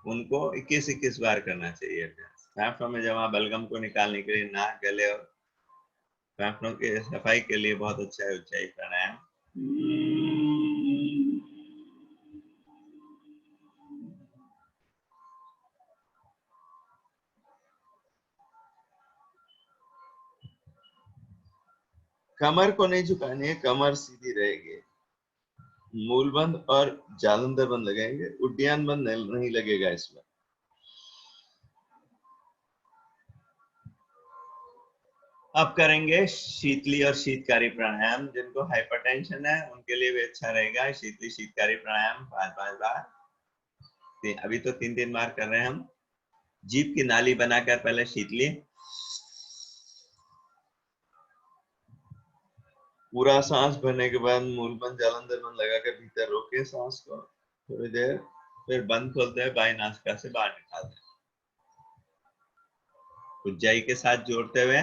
उनको 21-21 बार करना चाहिए। फेफड़ों में जमा बलगम को निकालने के लिए, नाक, गले और फेफड़ों की सफाई के लिए बहुत अच्छा है उज्जयी प्राणायाम। कमर को नहीं झुकानी है, कमर सीधी रहेगी। मूल बंद और जालंधर बंद लगाएंगे, उड्डयन बंद नहीं लगेगा इसमें। अब करेंगे शीतली और शीतकारी प्राणायाम। जिनको हाइपरटेंशन है उनके लिए भी अच्छा रहेगा शीतली शीतकारी प्राणायाम 5-5 बार। अभी तो 3-3 बार कर रहे हैं हम। जीभ की नाली बनाकर पहले शीतली, पूरा सांस भरने के बाद मूल बंद जालंधर बंद लगाकर भीतर रोके सांस को थोड़ी देर, फिर बंद खोलते हैं, बाएं नासिका से बाहर निकालते हैं। उज्जयी के साथ जोड़ते हुए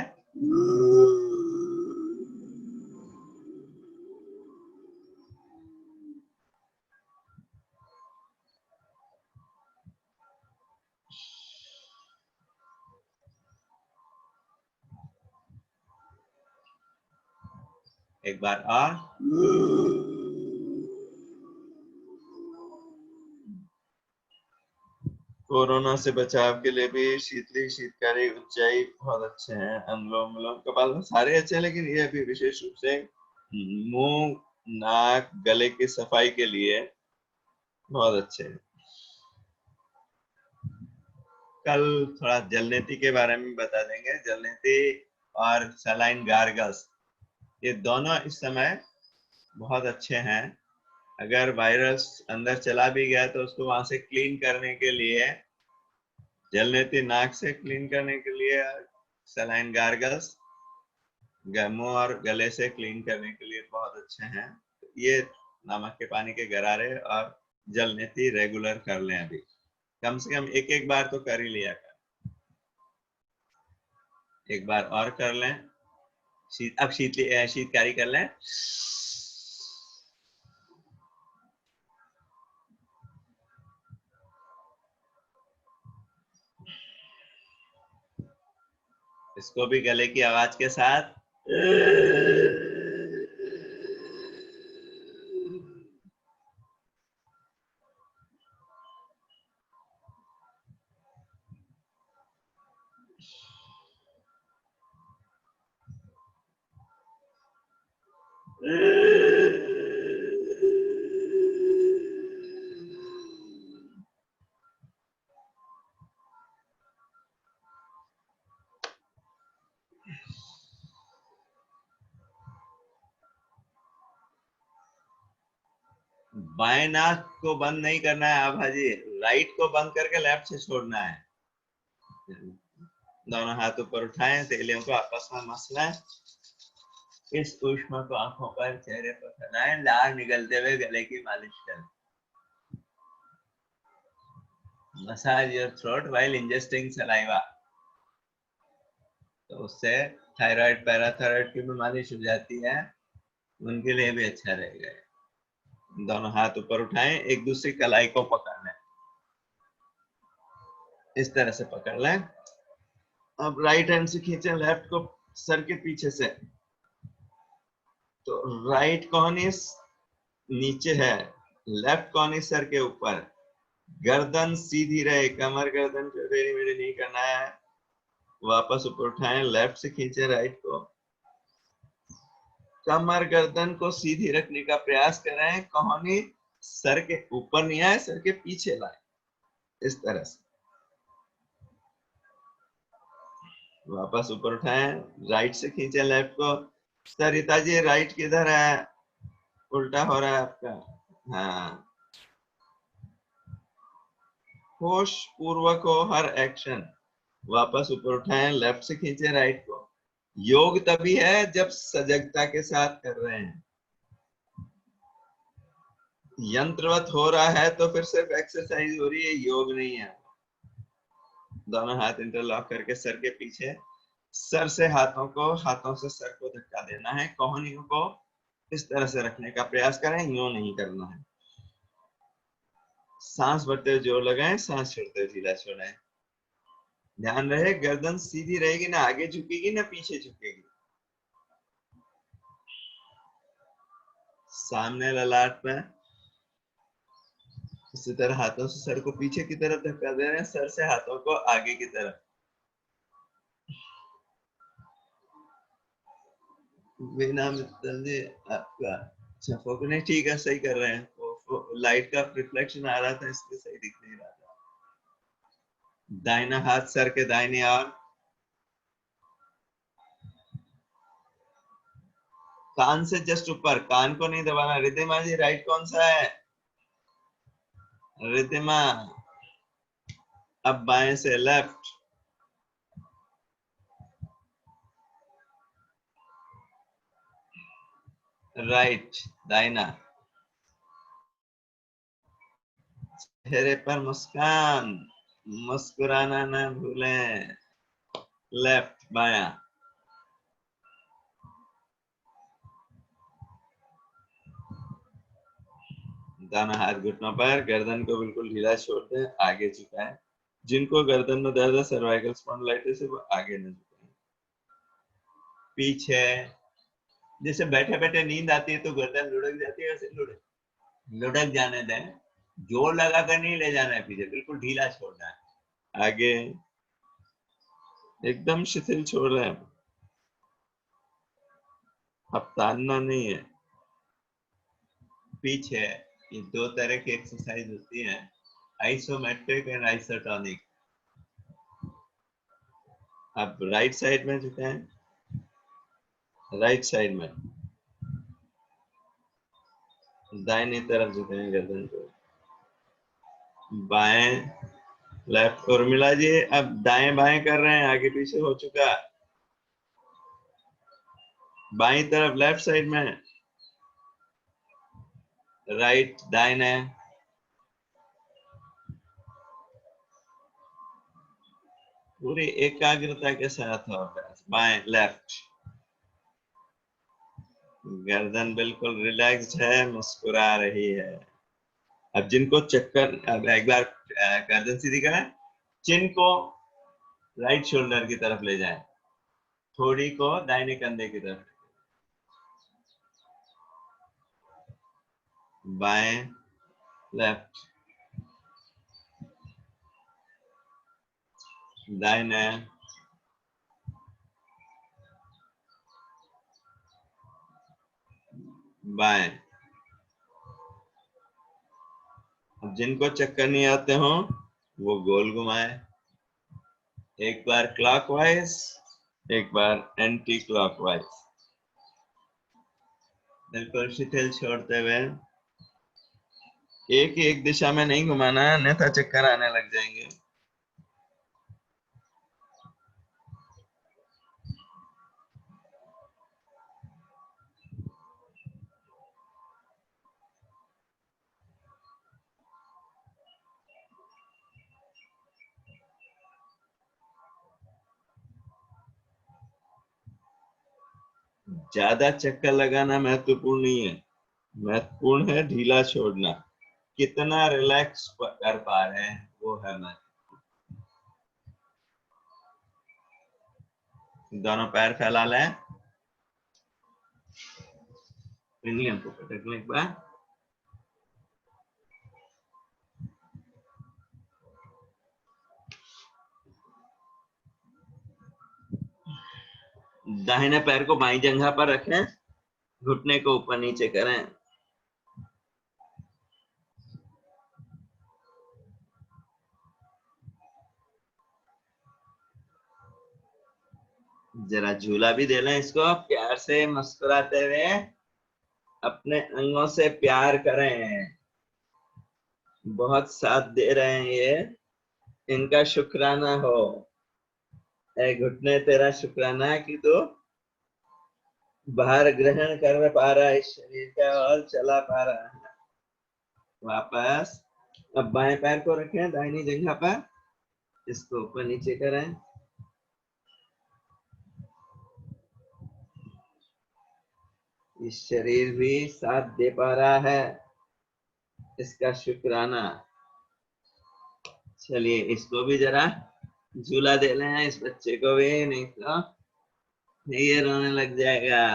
एक बार और। कोरोना से बचाव के लिए भी शीतली, शीतकारी, उच्चाई बहुत अच्छे हैं। अनुलोम विलोम, कपालभाति सारे अच्छे हैं, लेकिन ये भी विशेष रूप से मुंह, नाक, गले की सफाई के लिए बहुत अच्छे हैं। कल थोड़ा जलनेति के बारे में बता देंगे। जलनेति और सलाइन गार्गल्स, ये दोनों इस समय बहुत अच्छे हैं। अगर वायरस अंदर चला भी गया तो उसको वहां से क्लीन करने के लिए, जलनेति नाक से क्लीन करने के लिए, सलाइन गार्गल्स मुंह और गले से क्लीन करने के लिए बहुत अच्छे हैं। ये नमक के पानी के गरारे और जलनेति रेगुलर कर लें। अभी कम से कम एक बार तो कर ही लिया कर, एक बार और कर लें। अब शीतकारी कर लें। इसको भी गले की आवाज के साथ। बाएं नाक को बंद नहीं करना है आभा जी, राइट को बंद करके लेफ्ट से छोड़ना है। दोनों हाथ ऊपर उठाएं, तेलियों को आपस में मसलें। इस ऊष्मा को आंखों पर, चेहरे पर फैलाएं। लार निकलते हुए गले की मालिश करें। Massage your throat while ingesting saliva, तो उससे थायराइड, पैराथायराइड की भी मालिश हो जाती है, उनके लिए भी अच्छा रहेगा। दोनों हाथ ऊपर उठाएं, एक दूसरी कलाई को पकड़ लें, इस तरह से पकड़ लें। अब राइट हैंड से खींचें लेफ्ट को सर के पीछे से, तो राइट कॉर्निस नीचे है, लेफ्ट कॉर्निस सर के ऊपर। गर्दन सीधी रहे, कमर गर्दन को टेढ़ी मेढ़ी नहीं करना है। वापस ऊपर उठाएं, लेफ्ट से खींचे राइट को, कमर गर्दन को सीधी रखने का प्रयास करें। कोहनी सर के ऊपर नहीं आए, सर के पीछे लाए, इस तरह से। वापस ऊपर उठाएं, राइट से खींचे लेफ्ट को। सरिता जी राइट किधर है? उल्टा हो रहा है आपका। हाँ, होश पूर्वक हो हर एक्शन। वापस ऊपर उठाएं, लेफ्ट से खींचे राइट को। योग तभी है जब सजगता के साथ कर रहे हैं। यंत्रवत हो रहा है तो फिर सिर्फ एक्सरसाइज हो रही है, योग नहीं है। दोनों हाथ इंटरलॉक करके सर के पीछे, सर से हाथों को, हाथों से सर को धक्का देना है। कोहनियों को इस तरह से रखने का प्रयास करें, यूं नहीं करना है। सांस भरते हुए जोर लगाएं, सांस छोड़ते हुए ढीला छोड़ें। ध्यान रहे गर्दन सीधी रहेगी, ना आगे झुकेगी ना पीछे झुकेगी। सामने ललाट पे इसी तरह हाथों से सर को पीछे की तरफ धक्का दे रहे हैं, सर से हाथों को आगे की तरफ। बिना मित्तल जी आपका अच्छा फोकस नहीं, ठीक है, सही कर रहे हैं। लाइट का रिफ्लेक्शन आ रहा था, इसलिए सही दिख नहीं रहा था। दाहिना हाथ सर के दाहिनी ओर, कान से जस्ट ऊपर, कान को नहीं दबाना। रिद्धिमा जी राइट कौन सा है? रिद्धिमा, अब बाएं से लेफ्ट, राइट दाहिना। चेहरे पर मुस्कान, मुस्कुराना ना भूलें। लेफ्ट बाया। दाना हाथ घुटनों पर, गर्दन को बिल्कुल ढीला छोड़ दें, आगे झुकाएं। जिनको गर्दन में दर्द है, सर्वाइकल स्पॉन्डिलाइटिस है, वो आगे न झुकाएं। पीछे, जैसे बैठे बैठे नींद आती है तो गर्दन लुढ़क जाती है, वैसे लुढ़क जाने दें। जोर लगा कर नहीं ले जाना है पीछे, बिल्कुल ढीला छोड़ना है। आगे एकदम शिथिल छोड़ रहे हैं, अब तानना नहीं है। पीछे ये दो तरह की एक्सरसाइज होती है, आइसोमेट्रिक एंड आइसोटोनिक। अब राइट साइड में झुकाएं, राइट साइड में दाहिनी तरफ झुकाएं गर्दन को, बाएं लेफ्ट। उर्मिला जी अब दाएं बाएं कर रहे हैं, आगे पीछे हो चुका। बाईं तरफ लेफ्ट साइड में, राइट दाहिने। पूरी एकाग्रता के साथ हो अभ्यास। बाएं लेफ्ट, गर्दन बिल्कुल रिलैक्स्ड है, मुस्कुरा रही है। अब जिनको चक्कर, अब एक बार गर्दन सीधी करें, चिन को राइट शोल्डर की तरफ ले जाएं, थोड़ी को दाहिने कंधे की तरफ, बाएं लेफ्ट, दाहिने, बाएं। अब जिनको चक्कर नहीं आते हो वो गोल घुमाए, एक बार क्लॉकवाइज, एक बार एंटी क्लॉकवाइज, बिल्कुल शिथिल छोड़ते हुए। एक ही एक दिशा में नहीं घुमाना है, अन्यथा चक्कर आने लग जाएंगे। ज्यादा चक्कर लगाना महत्वपूर्ण नहीं है, महत्वपूर्ण है ढीला छोड़ना। कितना रिलैक्स कर पा रहे हैं वो है मैं। दोनों पैर फैला लें, पिनियन को पटक लें एक बार। दाहिने पैर को बाईं जंघा पर रखें, घुटने को ऊपर नीचे करें। जरा झूला भी दे लें इसको, प्यार से मुस्कुराते हुए अपने अंगों से प्यार करें। बहुत साथ दे रहे हैं ये, इनका शुक्राना हो। ए घुटने, तेरा शुक्राना है कि तू भार ग्रहण कर पा रहा है इस शरीर का और चला पा रहा है। वापस अब बाएं पैर को रखें दाहिनी जगह पर, इसको ऊपर नीचे करें। इस शरीर भी साथ दे पा रहा है, इसका शुक्राना। चलिए इसको भी जरा झूला दे लें, इस बच्चे को भी, नहीं तो ये रोने लग जाएगा।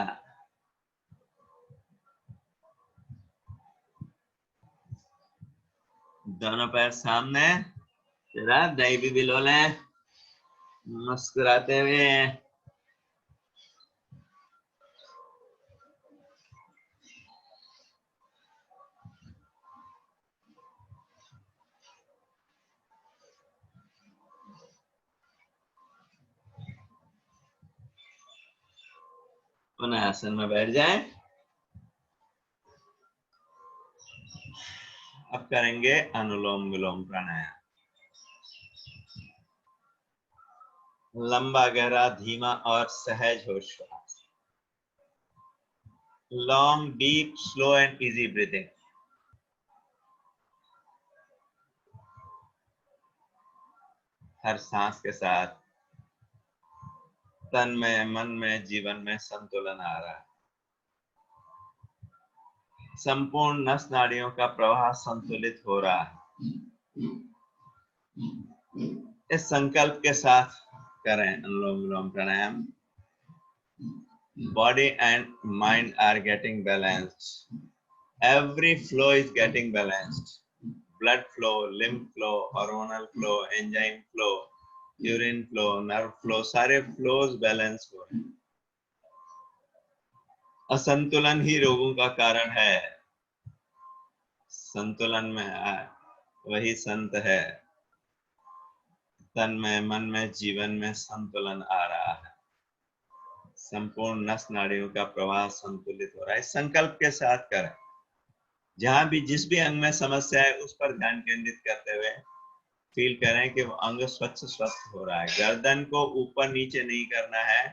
दोनों पैर सामने, जरा दही भी बिलो लें मुस्कुराते हुए। पुनः आसन में बैठ जाएं। अब करेंगे अनुलोम विलोम प्राणायाम। लंबा गहरा धीमा और सहज हो श्वास। Long deep slow and easy breathing. हर सांस के साथ तन में, मन में, जीवन में संतुलन आ रहा है। संपूर्ण नस नाड़ियों का प्रवाह संतुलित हो रहा है। इस संकल्प के साथ करें अनुलोम विलोम प्राणायाम। Body and mind are getting balanced. Every flow is getting balanced. Blood flow, lymph flow, hormonal flow, enzyme flow, urine flow, nerve flow, सारे फ्लोज बैलेंस हो रहे हैं। असंतुलन ही रोगों का कारण है। संतुलन में वही संत है। तन में, मन में, जीवन में संतुलन आ रहा है। संपूर्ण नस नाड़ियों का प्रवाह संतुलित हो रहा है। संकल्प के साथ करें। जहां भी जिस भी अंग में समस्या है उस पर ध्यान केंद्रित करते हुए फील करें कि वो अंग स्वच्छ स्वस्थ हो रहा है। गर्दन को ऊपर नीचे नहीं करना है।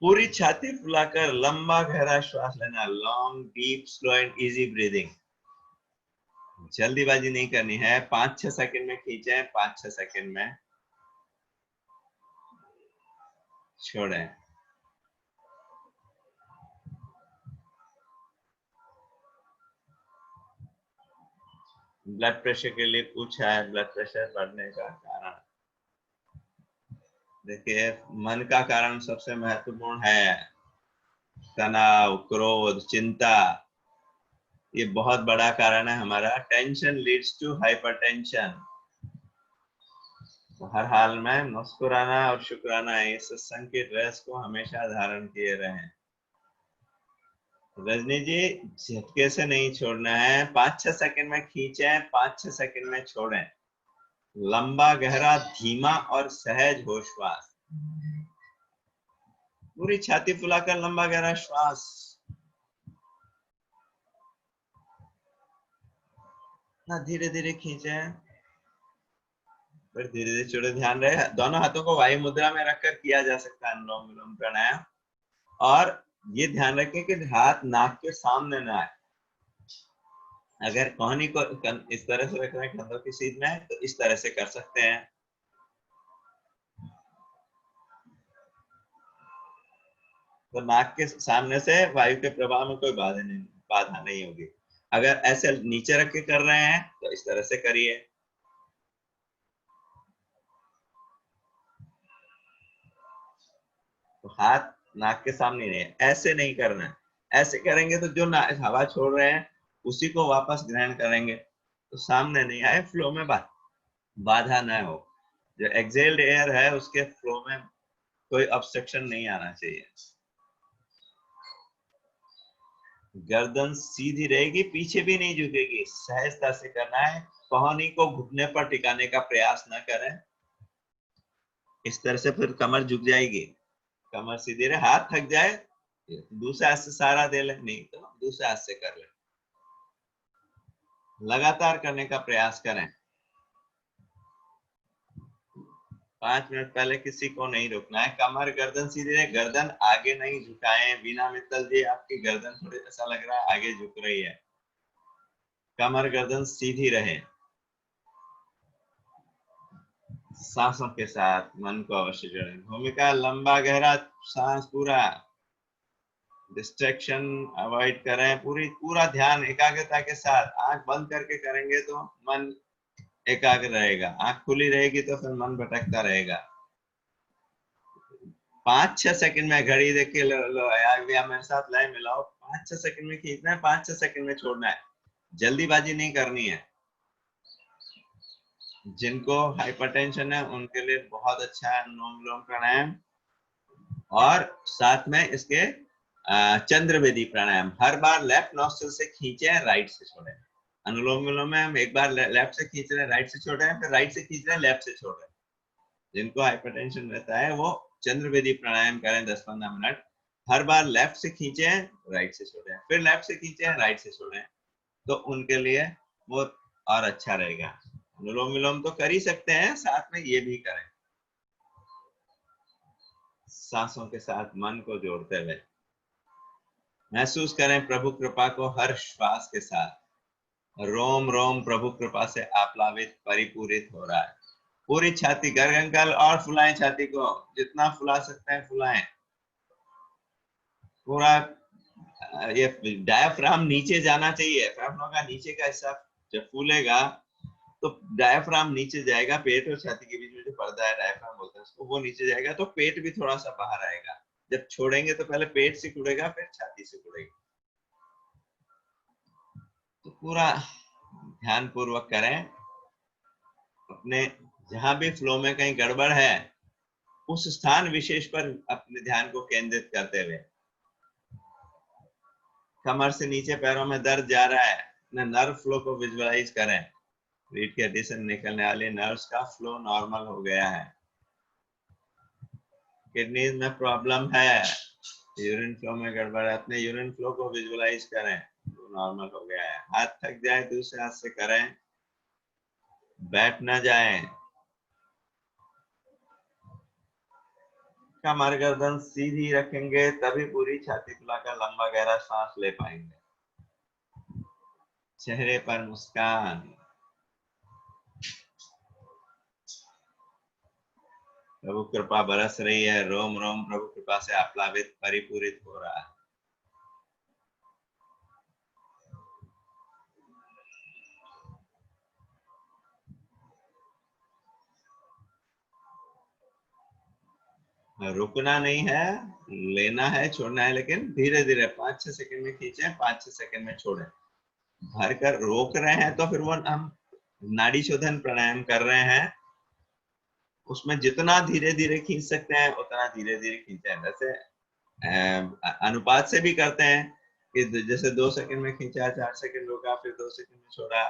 पूरी छाती फुलाकर लंबा गहरा श्वास लेना। Long, deep, slow and easy breathing. जल्दीबाजी नहीं करनी है। 5-6 सेकंड में खींचे, 5-6 सेकंड में छोड़ें। ब्लड प्रेशर के लिए पूछा है। ब्लड प्रेशर बढ़ने का कारण देखिए, मन का कारण सबसे महत्वपूर्ण है। तनाव, क्रोध, चिंता, ये बहुत बड़ा कारण है हमारा। Tension leads to hypertension. तो हर हाल में मुस्कुराना और शुक्राना है। इस सत्संग की ड्रेस को हमेशा धारण किए रहें। रजनी जी, झटके से नहीं छोड़ना है। 5-6 सेकंड में खींचे, 5-6 सेकंड में छोड़ें। लंबा, गहरा, धीमा और सहज हो श्वास। पूरी छाती फुलाकर लंबा गहरा श्वास। ना धीरे धीरे खींचे, फिर धीरे धीरे छोड़े। ध्यान रहे दोनों हाथों को वायु मुद्रा में रखकर किया जा सकता है अनुलोम विलोम प्राणायाम। और ये ध्यान रखें कि हाथ नाक के सामने ना आए। अगर कोहनी को इस तरह से रख रहे हैं, कंधों की सीध में, तो इस तरह से कर सकते हैं। तो नाक के सामने से वायु के प्रवाह में कोई बाधा नहीं होगी। अगर ऐसे नीचे रख के कर रहे हैं तो इस तरह से करिए। तो हाथ नाक के सामने नहीं है, ऐसे नहीं करना है। ऐसे करेंगे तो जो हवा छोड़ रहे हैं उसी को वापस ग्रहण करेंगे, तो सामने नहीं आए, फ्लो में बाधा ना हो। जो एक्सेल्ड एयर है उसके फ्लो में कोई ऑब्स्ट्रक्शन नहीं आना चाहिए। गर्दन सीधी रहेगी, पीछे भी नहीं झुकेगी। सहजता से करना है। कोहनी को घुटने पर टिकाने का प्रयास न करें। इस तरह से फिर कमर झुक जाएगी। कमर सीधी रहे। हाथ थक जाए दूसरे हाथ से सहारा दे ले, नहीं तो दूसरे हाथ से कर ले। लगातार करने का प्रयास करें। 5 मिनट पहले किसी को नहीं रुकना है। कमर गर्दन सीधी रहे। गर्दन आगे नहीं झुकाएं। बीना मित्तल जी, आपकी गर्दन थोड़ी ऐसा लग रहा है आगे झुक रही है। कमर गर्दन सीधी रहे। सांसों के साथ मन को अवश्य जोड़ें। भूमिका लंबा गहरा सांस, पूरा डिस्ट्रैक्शन अवॉइड करें। पूरा ध्यान एकाग्रता के साथ। आंख बंद करके करेंगे तो मन एकाग्र रहेगा। आंख खुली रहेगी तो फिर मन भटकता रहेगा। 5-6 सेकंड में घड़ी देख के लो यार, मेरे साथ लय मिलाओ। 5-6 सेकंड में खींचना है, 5-6 सेकंड में छोड़ना है। जल्दीबाजी नहीं करनी है। जिनको हाइपरटेंशन है उनके लिए बहुत अच्छा है अनुलोम विलोम प्राणायाम। और साथ में इसके चंद्रवेदी प्राणायाम। हर बार लेफ्ट नॉस्ट्रिल से खींचे, राइट से छोड़े। अनुलोम विलोम में हम एक बार लेफ्ट से खींच रहे हैं, राइट से छोड़ रहे हैं, फिर राइट से खींच रहे हैं, लेफ्ट से छोड़ रहे हैं। जिनको हाइपरटेंशन रहता है वो चंद्रवेदी प्राणायाम करें 10-15 मिनट। हर बार लेफ्ट से खींचे, राइट से छोड़े, फिर लेफ्ट से खींचे, राइट से छोड़े, तो उनके लिए वो और अच्छा रहेगा। अनुलोम विलोम तो कर ही सकते हैं, साथ में ये भी करें। सांसों के साथ मन को जोड़ते हुए महसूस करें प्रभु कृपा को हर श्वास के साथ। रोम रोम प्रभु कृपा से आप्लावित, परिपूरित हो रहा है। पूरी छाती गर्गंकल और फुलाएं छाती को, जितना फुला सकते हैं फुलाएं। पूरा ये डायफ्राम नीचे जाना चाहिए। फेफड़ों का नीचे का हिस्सा जब फूलेगा तो डायफ्राम नीचे जाएगा। पेट और छाती के बीच में जो पर्दा है, डायफ्राम बोलते हैं उसको, वो नीचे जाएगा तो पेट भी थोड़ा सा बाहर आएगा। जब छोड़ेंगे तो पहले पेट से खुलेगा, फिर छाती से खुलेगा। तो पूरा ध्यान पूर्वक करें। अपने जहां भी फ्लो में कहीं गड़बड़ है उस स्थान विशेष पर अपने ध्यान को केंद्रित करते हुए, कमर से नीचे पैरों में दर्द जा रहा है, नर्व फ्लो को विजुअलाइज करें। रीढ़ की हड्डी से निकलने वाले नर्व्स का फ्लो नॉर्मल हो गया है। किडनीज में प्रॉब्लम है, यूरिन फ्लो में गड़बड़ है, अपने यूरिन फ्लो को विजुअलाइज करें, वो नॉर्मल हो गया है। हाथ थक जाए दूसरे हाथ से करें, बैठ ना जाए। कमर गर्दन सीधी रखेंगे तभी पूरी छाती फुलाकर लंबा गहरा सांस ले पाएंगे। चेहरे पर मुस्कान, प्रभु कृपा बरस रही है, रोम रोम प्रभु कृपा से आप्लावित परिपूरित हो रहा है। रुकना नहीं है, लेना है, छोड़ना है, लेकिन धीरे धीरे 5-6 सेकंड में खींचे, 5-6 सेकंड में छोड़े। भर कर रोक रहे हैं तो फिर वो हम नाड़ी शोधन प्राणायाम कर रहे हैं, उसमें जितना धीरे धीरे खींच सकते हैं उतना धीरे धीरे खींचे। वैसे अनुपात से भी करते हैं कि जैसे 2 सेकंड में खींचा, 4 सेकंड रोका, फिर 2 सेकंड में छोड़ा,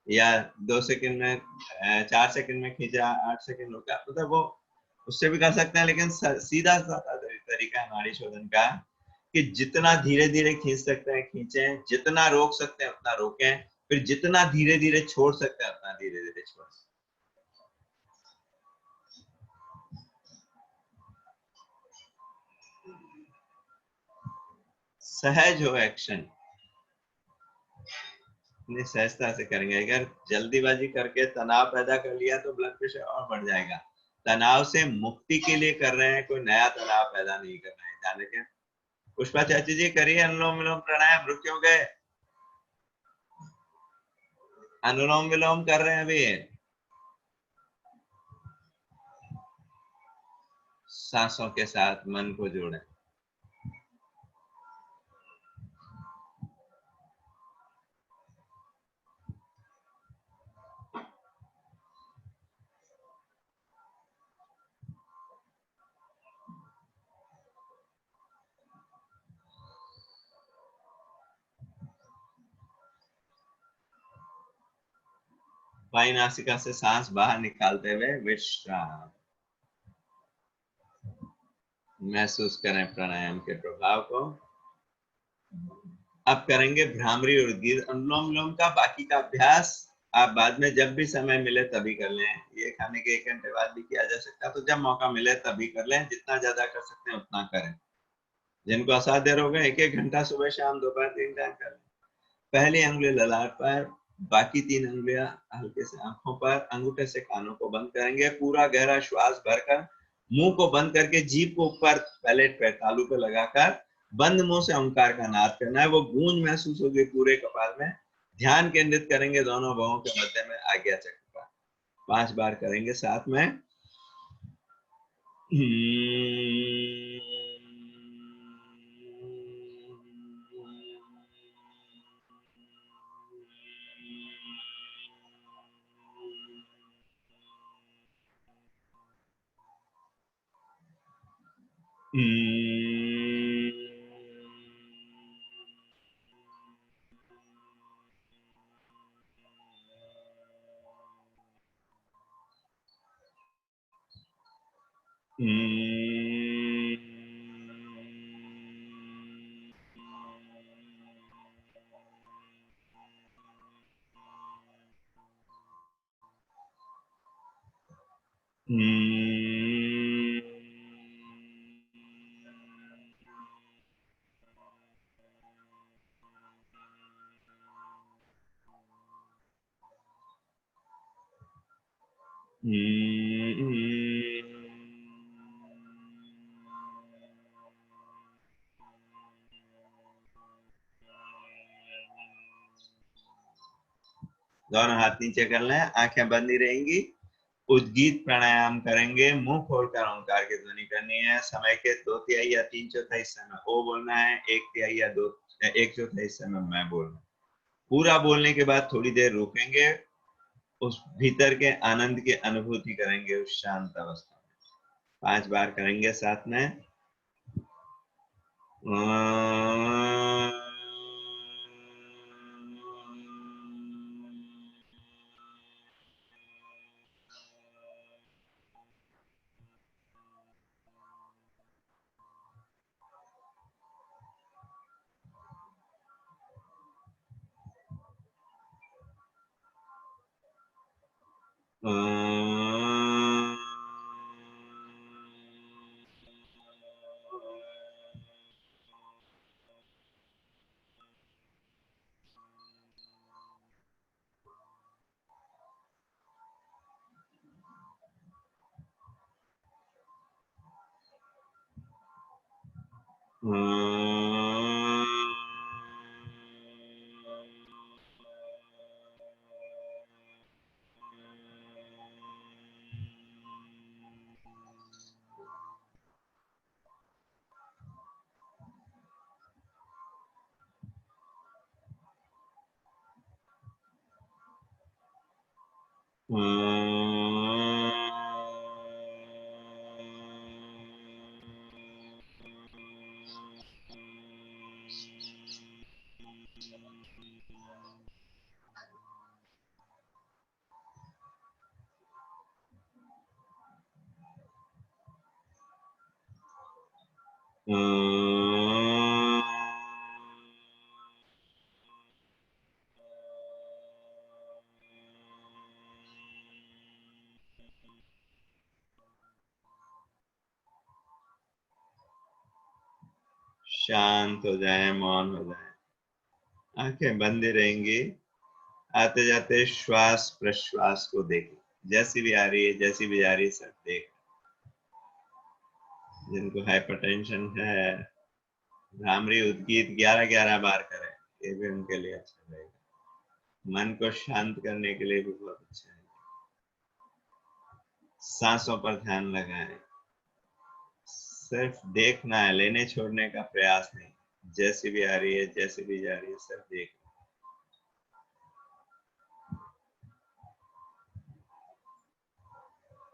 या 2 सेकंड में 4 सेकंड में खींचा, 8 सेकंड रोका, मतलब वो उससे भी कर सकते हैं। लेकिन सीधा साधा तरीका है नाड़ी शोधन का कि जितना धीरे धीरे खींच सकते हैं खींचें, जितना रोक सकते हैं उतना रोकें, फिर जितना धीरे धीरे छोड़ सकते हैं उतना धीरे धीरे छोड़। सहज हो एक्शन, इतनी सहजता से करेंगे। अगर जल्दीबाजी करके तनाव पैदा कर लिया तो ब्लड प्रेशर और बढ़ जाएगा। तनाव से मुक्ति के लिए कर रहे हैं, कोई नया तनाव पैदा नहीं करना है। ध्यान रखें। पुष्पा चाची जी करिए अनुलोम विलोम प्राणायाम, रुक क्यों गए? अनुलोम विलोम कर रहे हैं अभी। सांसों के साथ मन को जोड़ें। बाई नासिका से सांस बाहर निकालते हुए विश्राम। महसूस करें प्राणायाम के प्रभाव को। अब करेंगे भ्रामरी और उद्गीत। अनुलोम विलोम का बाकी का अभ्यास आप बाद में जब भी समय मिले तभी कर लें। ये खाने के 1 घंटे बाद भी किया जा सकता है, तो जब मौका मिले तभी कर लें। जितना ज्यादा कर सकते हैं उतना करें। जिनको असाध्य रोग है 1-1 घंटा सुबह शाम दोपहर 3 टाइम कर लें। पहली उंगली ललाट पर, बाकी 3 उंगलियां हल्के से आंखों पर, अंगूठे से कानों को बंद करेंगे। पूरा गहरा श्वास भरकर मुंह को बंद करके जीभ को ऊपर पैलेट पे, तालू पे लगाकर बंद मुंह से ओंकार का नाद करना है। वो गूंज महसूस होगी पूरे कपाल में। ध्यान केंद्रित करेंगे दोनों भवों के मध्य में आज्ञा चक्र पर। 5 बार करेंगे साथ में। दोनों हाथ नीचे कर लें, आंखें बंद ही रहेंगी। उद्गीत प्राणायाम करेंगे। मुंह खोलकर ओंकार की ध्वनि करनी है। समय के 2/3 या 3/4 हिस्से में ओ बोलना है, 1/3 या 1/4 हिस्से में मैं बोलना है। पूरा बोलने के बाद थोड़ी देर रुकेंगे, उस भीतर के आनंद की अनुभूति करेंगे उस शांत अवस्था में। 5 बार करेंगे साथ में। शांत हो जाए, मौन हो जाए, आंखें बंद ही रहेंगी। आते जाते श्वास प्रश्वास को देखें, जैसी भी आ रही है जैसी भी जा रही है सब देख। जिनको हाइपरटेंशन है, भ्रामरी उद्गीत 11-11 बार करें, ये भी उनके लिए अच्छा रहेगा। मन को शांत करने के लिए भी बहुत अच्छा है। सांसों पर ध्यान लगाएं, सिर्फ देखना है, लेने छोड़ने का प्रयास नहीं। जैसी भी आ रही है जैसी भी जा रही है सिर्फ देख।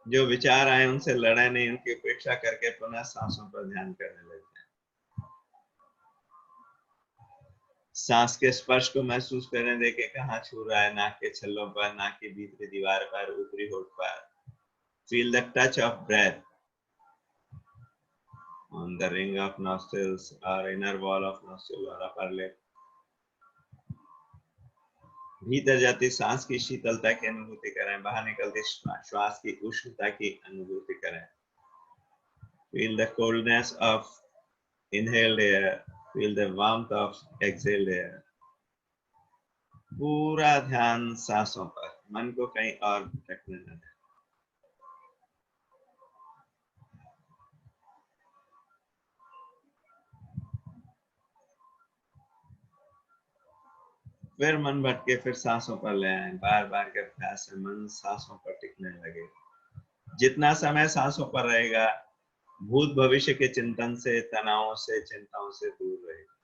जो विचार आए उनसे लड़ाई नहीं, उनकी उपेक्षा करके पुनः सांसों पर ध्यान करने लगते हैं। सांस के स्पर्श को महसूस करने देके कहाँ छू रहा है, नाक के छल्लों पर, नाक की भीतरी दीवार पर, ऊपरी होठ पर। Feel the touch of breath on the ring of nostrils or inner wall of nostril or upper lip. भीतर जाती सांस की शीतलता की अनुभूति करें, बाहर निकलती श्वास की उष्णता की अनुभूति करें। Feel the coldness of inhaled air, feel the warmth of exhaled air. पूरा ध्यान सांसों पर, मन को कहीं और भटकने न दें। फिर मन भटके, फिर सांसों पर ले आए। बार बार के अभ्यास से मन सांसों पर टिकने लगे। जितना समय सांसों पर रहेगा, भूत भविष्य के चिंतन से, तनावों से, चिंताओं से दूर रहेगा।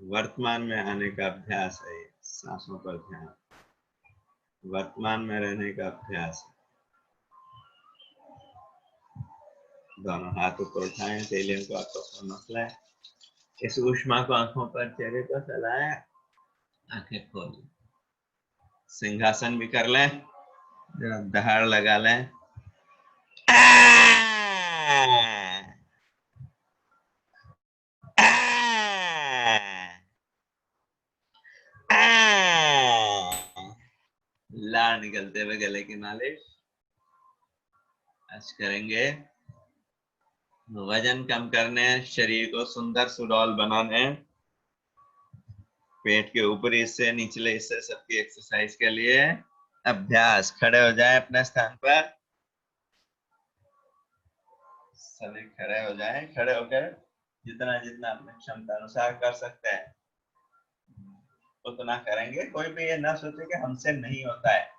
वर्तमान में आने का अभ्यास है, सांसों पर ध्यान, वर्तमान में रहने का अभ्यास है। दोनों हाथ ऊपर उठाएं, तेलियों को आंखों पर मसलें, इस ऊष्मा को आंखों पर, चेहरे पर फैलाएं, आंखें खोलें। सिंहासन भी कर लें, दहाड़ लगा लें। लार निकलते हुए गले की मालिश आज करेंगे। वजन कम करने, शरीर को सुंदर सुडौल बनाने, पेट के ऊपरी हिस्से, निचले हिस्से सबकी एक्सरसाइज के लिए अभ्यास। खड़े हो जाए अपने स्थान पर, सभी खड़े हो जाए। खड़े होकर जितना जितना अपनी क्षमता अनुसार कर सकते हैं उतना करेंगे। कोई भी ये ना सोचे कि हमसे नहीं होता है।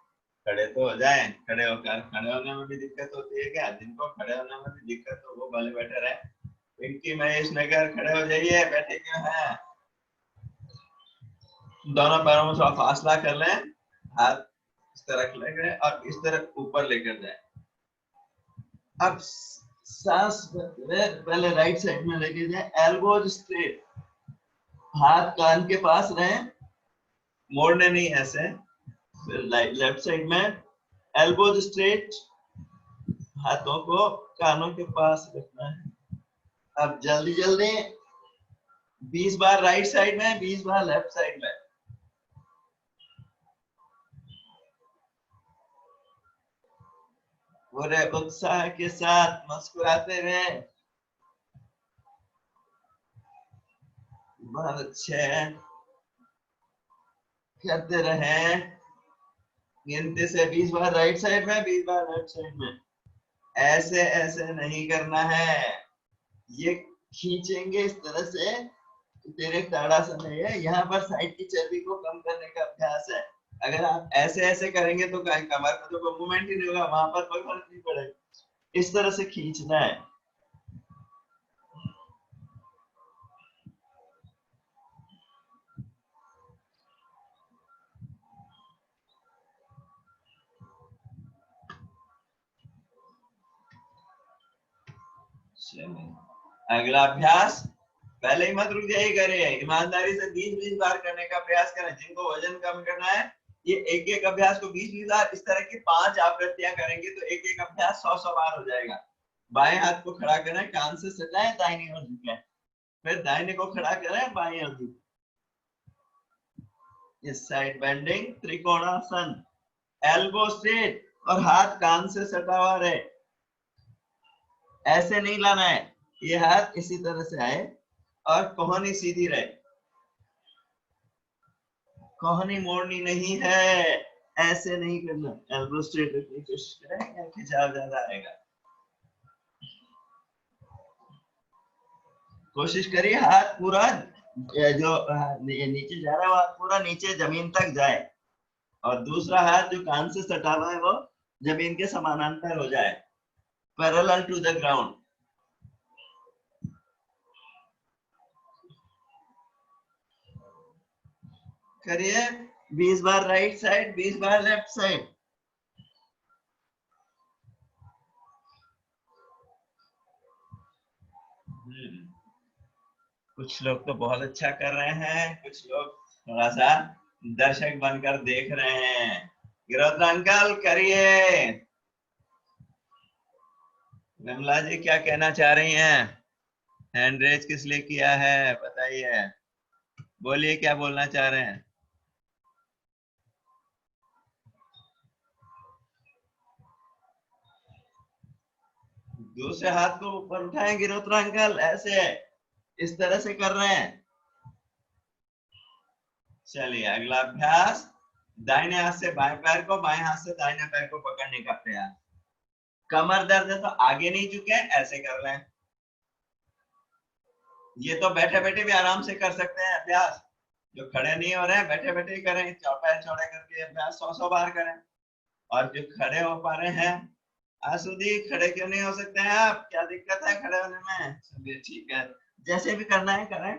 खड़े तो हो जाए। खड़े होकर, खड़े होने में भी दिक्कत होती है क्या? जिनको खड़े होने में भी दिक्कत हो वो भले बैठे रहे। पिंकी महेश नगर खड़े हो जाइए, बैठे क्यों हैं? दोनों पैरों में थोड़ा फासला कर लें, हाथ इस तरह लेकर और इस तरह ऊपर लेकर जाए। अब सांस पहले राइट साइड में लेके जाए, एल्बोज स्ट्रेट, हाथ कान के पास रहे, मोड़ने नहीं ऐसे। फिर लेफ्ट साइड में एल्बोज स्ट्रेट, हाथों को कानों के पास रखना है। अब जल्दी जल्दी 20 बार राइट साइड में, 20 बार लेफ्ट साइड में। पूरे उत्साह के साथ मुस्कुराते हुए। बहुत अच्छे, करते रहे। गिनती से 20 बार राइट साइड में, 20 बार लेफ्ट साइड में। ऐसे ऐसे नहीं करना है, ये खींचेंगे इस तरह से। तेरे ताड़ासन है, यहाँ पर साइड की चर्बी को कम करने का अभ्यास है। अगर आप ऐसे ऐसे करेंगे तो कमर पर तो कोई मूवमेंट ही नहीं होगा, वहां पर कोई फर्क नहीं पड़ेगा। इस तरह से खींचना है। अगला अभ्यास, पहले ही मत रुक जाइए, करिए ईमानदारी से 20-20 बार करने का प्रयास करें। जिनको वजन कम करना है, ये एक एक अभ्यास को 20-20 बार, इस तरह की 5 आवृत्तियां करेंगे तो एक एक अभ्यास 100-100 बार हो जाएगा। बाएं हाथ को खड़ा करें, कान से सटाएं, दाहिनी ओर झुकें, फिर दाहिने को खड़ा करें, बाएं ओर झुकें। इस side bending trikonasana, elbow straight और हाथ कान से सटा हुआ रहे। ऐसे नहीं लाना है, ये हाथ इसी तरह से आए और कोहनी सीधी रहे, कोहनी मोड़नी नहीं है। ऐसे नहीं करना, एल्बो स्ट्रेट रखने की कोशिश करें या खिंचाव ज्यादा आएगा। कोशिश करिए हाथ पूरा जो नीचे जा रहा है, वो हाथ पूरा नीचे जमीन तक जाए और दूसरा हाथ जो कान से सटा हुआ है वो जमीन के समानांतर हो जाए, पैरेलल टू द ग्राउंड। करिए 20 बार राइट साइड, 20 बार लेफ्ट साइड। कुछ लोग तो बहुत अच्छा कर रहे हैं, कुछ लोग थोड़ा सा दर्शक बनकर देख रहे हैं। गिरोधर अंकल करिए। विमला जी क्या कहना चाह रही हैं? हैंड रेज किस लिए किया है बताइए, बोलिए क्या बोलना चाह रहे हैं। दूसरे हाथ को ऊपर उठाएं गिरोधर अंकल, ऐसे इस तरह से कर रहे हैं। चलिए अगला अभ्यास, दाहिने हाथ से बाएं पैर को, बाएं हाथ से दाहिने पैर को पकड़ने का प्रयास। कमर दर्द है तो आगे नहीं झुके, ऐसे कर रहे हैं। ये तो बैठे बैठे भी आराम से कर सकते हैं अभ्यास। जो खड़े नहीं हो रहे हैं बैठे बैठे ही करें, पैर चौड़े करके अभ्यास 100-100 बार करें। और जो खड़े हो पा रहे हैं, आसुदी खड़े क्यों नहीं हो सकते हैं आप, क्या दिक्कत है खड़े होने में? चलिए ठीक है, जैसे भी करना है करें।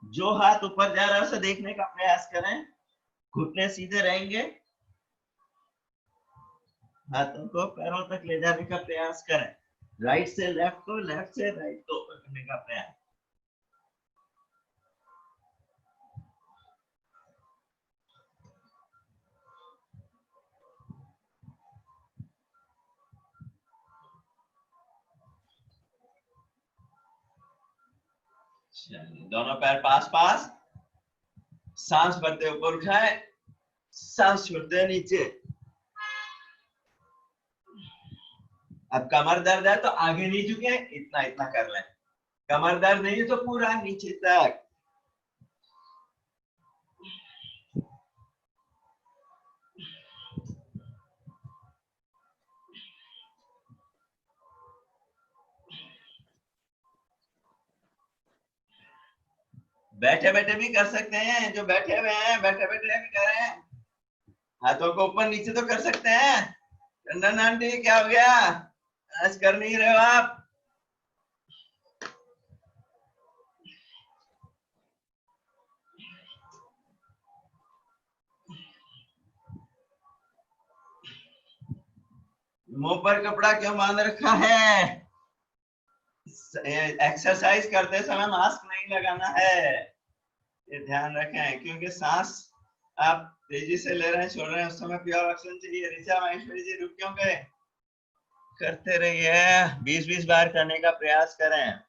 जो हाथ ऊपर जा रहा है उसे देखने का प्रयास करें, घुटने सीधे रहेंगे, हाथों को पैरों तक ले जाने का प्रयास करें। राइट से लेफ्ट को, लेफ्ट से राइट को पकड़ने का प्रयास। दोनों पैर पास पास, सांस भरते ऊपर उठाए, सांस छोड़ते नीचे। अब कमर दर्द है तो आगे नहीं झुके, इतना इतना कर लें। कमर दर्द नहीं है तो पूरा नीचे तक। बैठे बैठे भी कर सकते हैं, जो बैठे हुए हैं बैठे बैठे भी करें। हाथों को ऊपर नीचे तो कर सकते हैं। टंडन आंटी क्या हो गया, आज कर नहीं रहे हो आप? मुंह पर कपड़ा क्यों बांध रखा है? एक्सरसाइज करते समय मास्क नहीं लगाना है, ये ध्यान रखें, क्योंकि सांस आप तेजी से ले रहे हैं, छोड़ रहे हैं, उस समय प्योर ऑक्सीजन चाहिए। ऋचा महेश्वरी जी रुक क्यों गए? करते रहिए, 20-20 बार करने का प्रयास करें।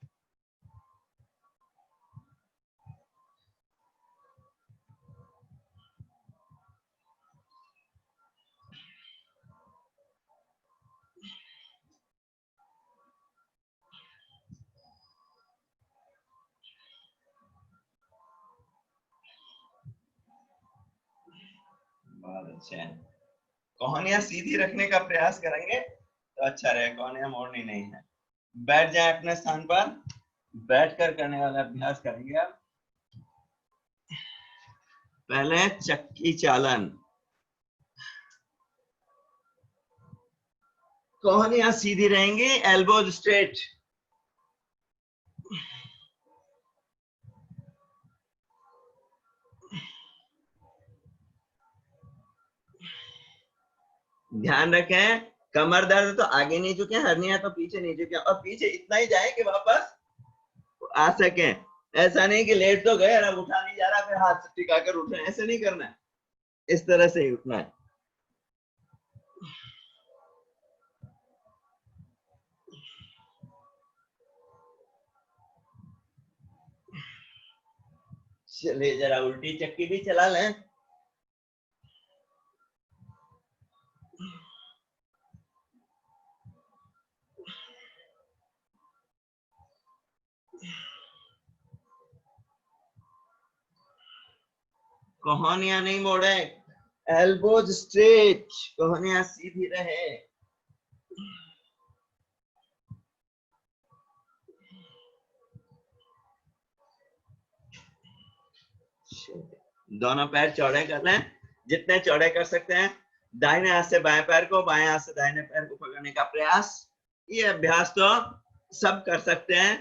बहुत अच्छे हैं। कोहनियां सीधी रखने का प्रयास करेंगे तो अच्छा रहेगा, कोहनियां मोड़नी नहीं है। बैठ जाए अपने स्थान पर, बैठकर करने वाला अभ्यास करेंगे अब। पहले चक्की चालन, कोहनियां सीधी रहेंगी, एल्बोज स्ट्रेट। ध्यान रखें, कमर दर्द तो आगे नहीं झुके, हर्निया तो पीछे नहीं झुके, और पीछे इतना ही जाए कि वापस आ सके। ऐसा नहीं कि लेट तो गए, अब उठा नहीं जा रहा, फिर हाथ टिका कर उठ रहे हैं, ऐसे नहीं करना है, इस तरह से ही उठना है। चलिए जरा उल्टी चक्की भी चला लें। कोहनियां नहीं मोड़े, एल्बोज स्ट्रेट, कोहनियां सीधी रहे। दोनों पैर चौड़े कर लें, जितने चौड़े कर सकते हैं। दाहिने हाथ से बाएं पैर को, बाएं हाथ से दाहिने पैर को पकड़ने का प्रयास। ये अभ्यास तो सब कर सकते हैं।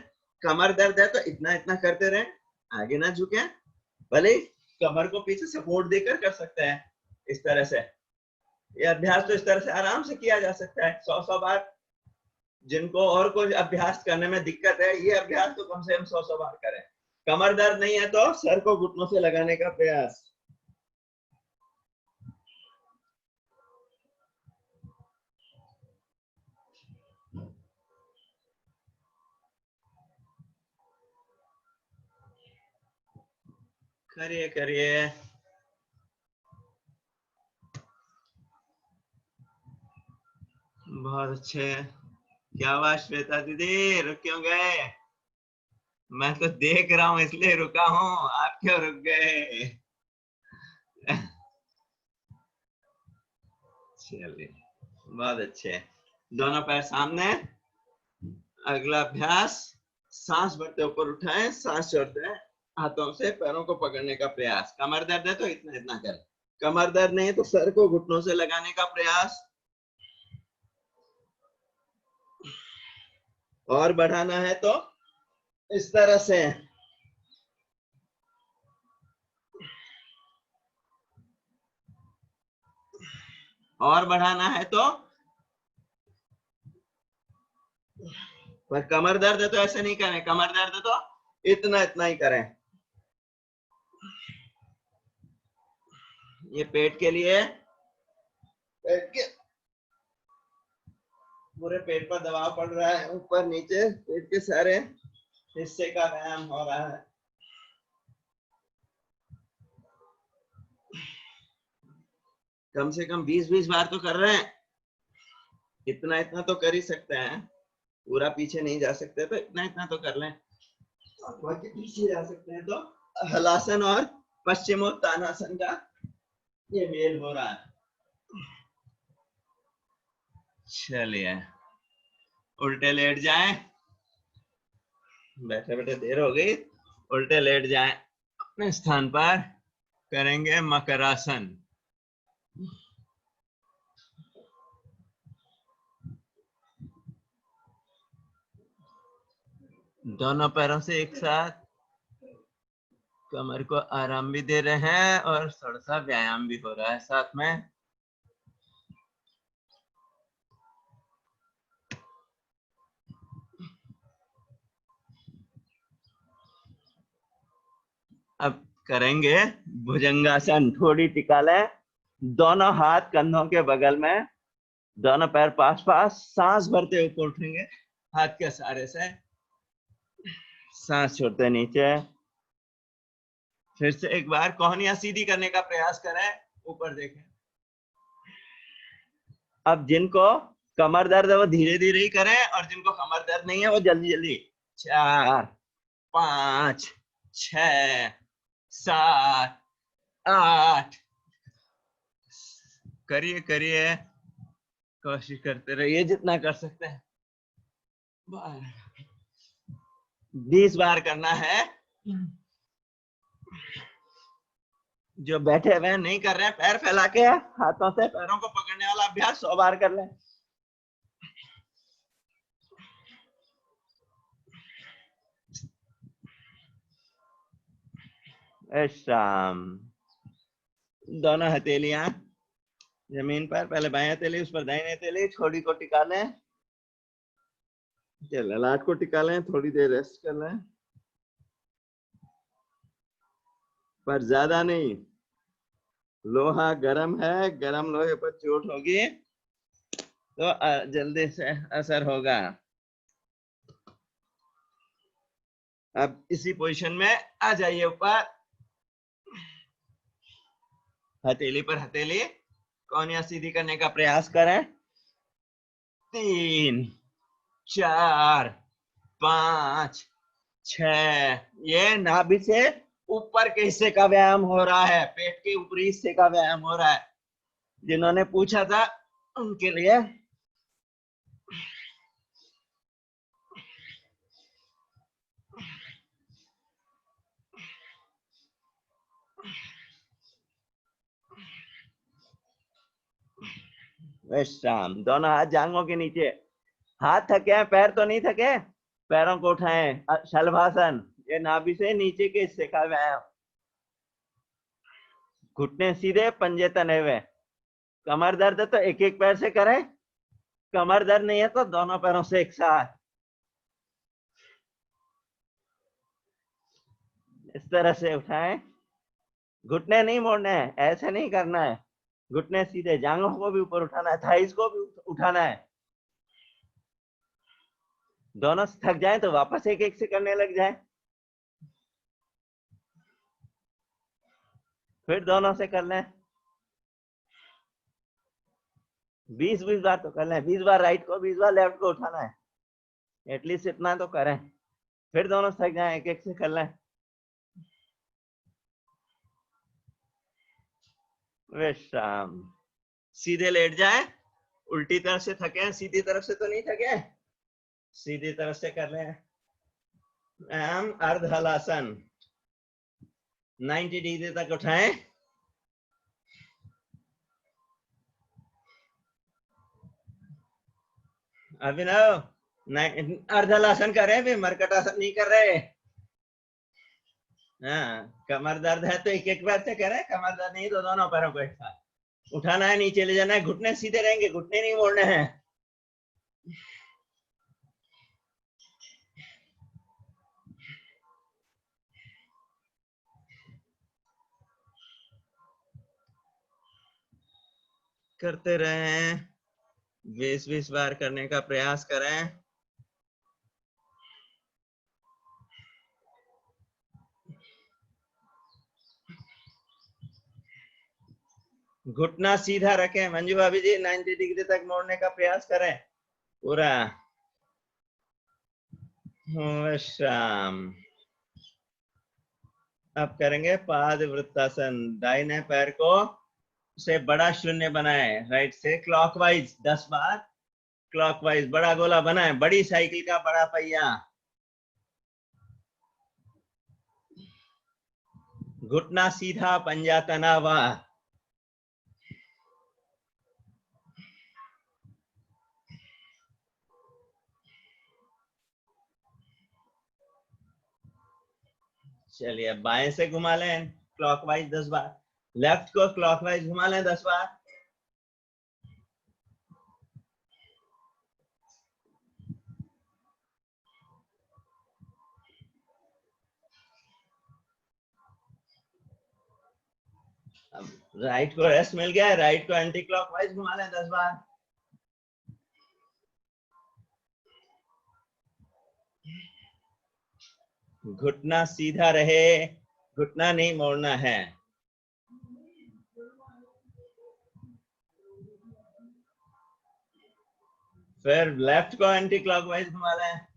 कमर दर्द है तो इतना इतना करते रहे, आगे ना झुके, भले कमर को पीछे सपोर्ट देकर कर सकते हैं इस तरह से। ये अभ्यास तो इस तरह से आराम से किया जा सकता है 100-100 बार। जिनको और कोई अभ्यास करने में दिक्कत है, ये अभ्यास तो कम से कम 100-100 बार करें। कमर दर्द नहीं है तो सर को घुटनों से लगाने का प्रयास। करिए करिए। बहुत अच्छे। क्या बात श्वेता दीदी, रुक क्यों गए? मैं तो देख रहा हूं इसलिए रुका हूं, आप क्यों रुक गए? चलिए बहुत अच्छे। दोनों पैर सामने। अगला अभ्यास, सांस भरते ऊपर उठाएं, सांस छोड़ते हैं, हाथों से पैरों को पकड़ने का प्रयास। कमर दर्द है तो इतना इतना करें, कमर दर्द नहीं है तो सर को घुटनों से लगाने का प्रयास। और बढ़ाना है तो इस तरह से। और बढ़ाना है तो, पर कमर दर्द है तो ऐसे नहीं करें, कमर दर्द है तो इतना इतना ही करें। ये पेट के लिए, पेट के पूरे पेट पर दबाव पड़ रहा है, ऊपर नीचे पेट के सारे हिस्से का व्यायाम हो रहा है। कम से कम 20-20 बार तो कर रहे हैं, इतना इतना तो कर ही सकते हैं। पूरा पीछे नहीं जा सकते तो इतना इतना तो कर लें, बाकी पीछे जा सकते हैं तो हलासन और पश्चिमोत्तानासन का ये मेल हो रहा है। चलिए उल्टे लेट जाएं, बैठे बैठे देर हो गई, उल्टे लेट जाएं अपने स्थान पर। करेंगे मकरासन। दोनों पैरों से एक साथ कमर को आराम भी दे रहे हैं और थोड़ा सा व्यायाम भी हो रहा है साथ में। अब करेंगे भुजंगासन। थोड़ी टिका लें, दोनों हाथ कंधों के बगल में, दोनों पैर पास पास, सांस भरते ऊपर उठेंगे हाथ के सहारे से, सांस छोड़ते नीचे। फिर से एक बार कोहनियां सीधी करने का प्रयास करें, ऊपर देखें। अब जिनको कमर दर्द है वो धीरे धीरे ही करें, और जिनको कमर दर्द नहीं है वो जल्दी जल्दी। 4, 5, 6, 7, 8। करिए करिए, कोशिश करते रहिए जितना कर सकते हैं। 20 बार करना है। जो बैठे हुए नहीं कर रहे हैं, पैर फैला के हाथों से पैरों को पकड़ने वाला अभ्यास 100 बार कर लें। शाम। दोनों हथेलियां जमीन पर, पहले बाएं हथेली उस पर दाहिनी हथेली, छोड़ी को टिका लें, ललाट को टिका लें, थोड़ी देर रेस्ट कर लें, पर ज्यादा नहीं। लोहा गर्म है, गर्म लोहे पर चोट होगी तो जल्दी से असर होगा। अब इसी पोजीशन में आ जाइए ऊपर, हथेली पर हथेली, कोहनियां सीधी करने का प्रयास करें। 3, 4, 5, 6। ये नाभि से ऊपर के हिस्से का व्यायाम हो रहा है, पेट के ऊपरी हिस्से का व्यायाम हो रहा है। जिन्होंने पूछा था उनके लिए। विश्राम। दोनों हाथ जांघों के नीचे, हाथ थके हैं, पैर तो नहीं थके, पैरों को उठाएं। शलभासन, ये नाभि से नीचे के हिस्से का व्यायाम। घुटने सीधे, पंजे तने हुए। कमर दर्द है तो एक एक पैर से करें, कमर दर्द नहीं है तो दोनों पैरों से एक साथ। इस तरह से उठाएं। घुटने नहीं मोड़ने हैं, ऐसे नहीं करना है। घुटने सीधे, जांघों को भी ऊपर उठाना है, थाइस को भी उठाना है। दोनों थक जाए तो वापस एक एक से करने लग जाए, फिर दोनों से कर लें। 20-20 बार तो कर लें। 20 बार राइट को, 20 बार लेफ्ट को उठाना है, एटलीस्ट इतना तो करें। फिर दोनों थक जाए, एक एक से कर लें। विश्राम। सीधे लेट जाए, उल्टी तरफ से थके हैं, सीधी तरफ से तो नहीं थके, सीधी तरफ से कर लें। अर्ध हलासन, 90 डिग्री तक उठाएं। अभिनव, अर्ध हलासन कर रहे हैं, मरकट आसन नहीं कर रहे। हाँ, कमर दर्द है तो एक एक पैर से करें, कमर दर्द नहीं तो दोनों पैरों को एक साथ उठाना है, नीचे ले जाना है। घुटने सीधे रहेंगे, घुटने नहीं मोड़ने हैं। करते रहें, 20-20 बार करने का प्रयास करें। घुटना सीधा रखें मंजू भाभी जी, 90 डिग्री तक मोड़ने का प्रयास करें पूरा। विश्राम। अब करेंगे पाद वृत्तासन। दाहिने पैर को से बड़ा शून्य बनाए, राइट से क्लॉकवाइज 10 बार, क्लॉकवाइज बड़ा गोला बनाए, बड़ी साइकिल का बड़ा पहिया। घुटना सीधा, पंजा तना हुआ। चलिए बाएं से घुमा लें क्लॉकवाइज 10 बार, लेफ्ट को क्लॉकवाइज घुमा लें 10 बार। अब राइट को रेस्ट मिल गया, राइट को एंटी क्लॉकवाइज घुमा लें 10 बार। घुटना सीधा रहे, घुटना नहीं मोड़ना है। फिर लेफ्ट को एंटी क्लॉकवाइज घुमा लें।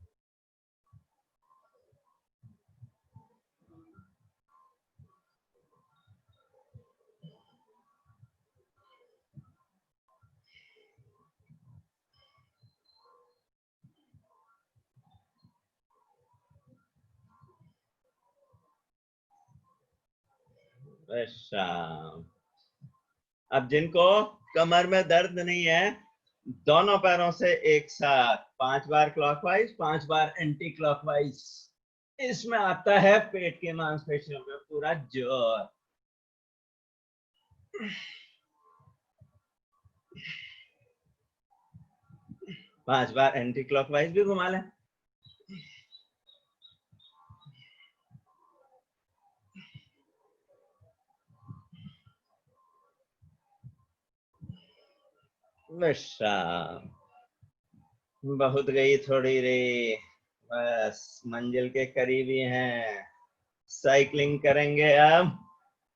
अब जिनको कमर में दर्द नहीं है, दोनों पैरों से एक साथ 5 बार क्लॉकवाइज, 5 बार एंटी क्लॉकवाइज। इसमें आता है पेट के मांसपेशियों में पूरा जोर। पांच बार एंटी क्लॉकवाइज भी घुमा लें। विश्राम। बहुत गई थोड़ी रे, बस मंजिल के करीब ही हैं। साइकिलिंग करेंगे अब,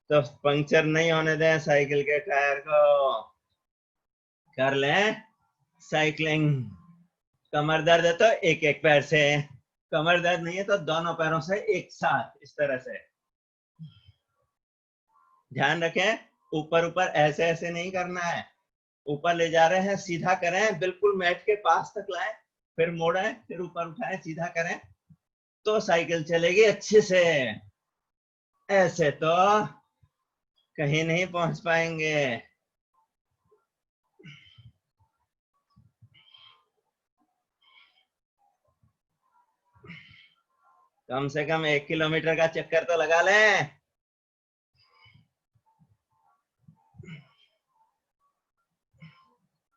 तो पंक्चर नहीं होने दें साइकिल के टायर को। कर लें साइकिलिंग। कमर दर्द है तो एक एक पैर से, कमर दर्द नहीं है तो दोनों पैरों से एक साथ, इस तरह से। ध्यान रखें, ऊपर ऊपर ऐसे ऐसे नहीं करना है। ऊपर ले जा रहे हैं, सीधा करें, बिल्कुल मैट के पास तक लाएं, फिर मोड़ें, फिर ऊपर उठाएं, सीधा करें, तो साइकिल चलेगी अच्छे से। ऐसे तो कहीं नहीं पहुंच पाएंगे। कम से कम 1 किलोमीटर का चक्कर तो लगा लें।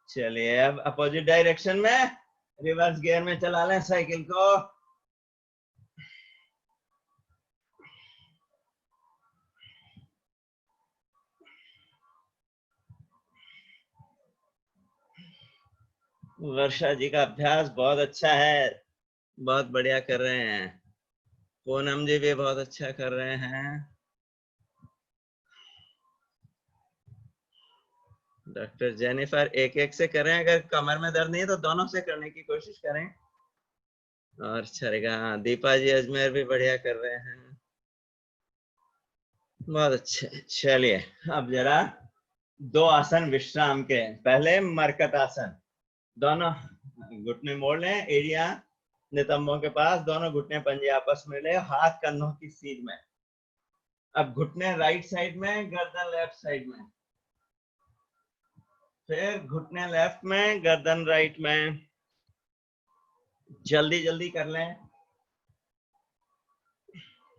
चलिए अब अपोजिट डायरेक्शन में रिवर्स गियर में चला लें साइकिल को। वर्षा जी का अभ्यास बहुत अच्छा है, बहुत बढ़िया कर रहे हैं। पूनम जी भी बहुत अच्छा कर रहे हैं। डॉक्टर जेनिफर एक एक से करें, अगर कमर में दर्द नहीं है तो दोनों से करने की कोशिश करें। और चलेगा। हाँ, दीपा जी अजमेर भी बढ़िया कर रहे हैं, बहुत अच्छे। चलिए अब जरा 2 आसन विश्राम के। पहले मरकत आसन, दोनों घुटने मोड़ लें, एरिया नितंबों के पास, दोनों घुटने पंजे आपस में ले, हाथ कंधों की सीध में। अब घुटने राइट साइड में, गर्दन लेफ्ट साइड में। फिर घुटने लेफ्ट में, गर्दन राइट में। जल्दी जल्दी कर लें,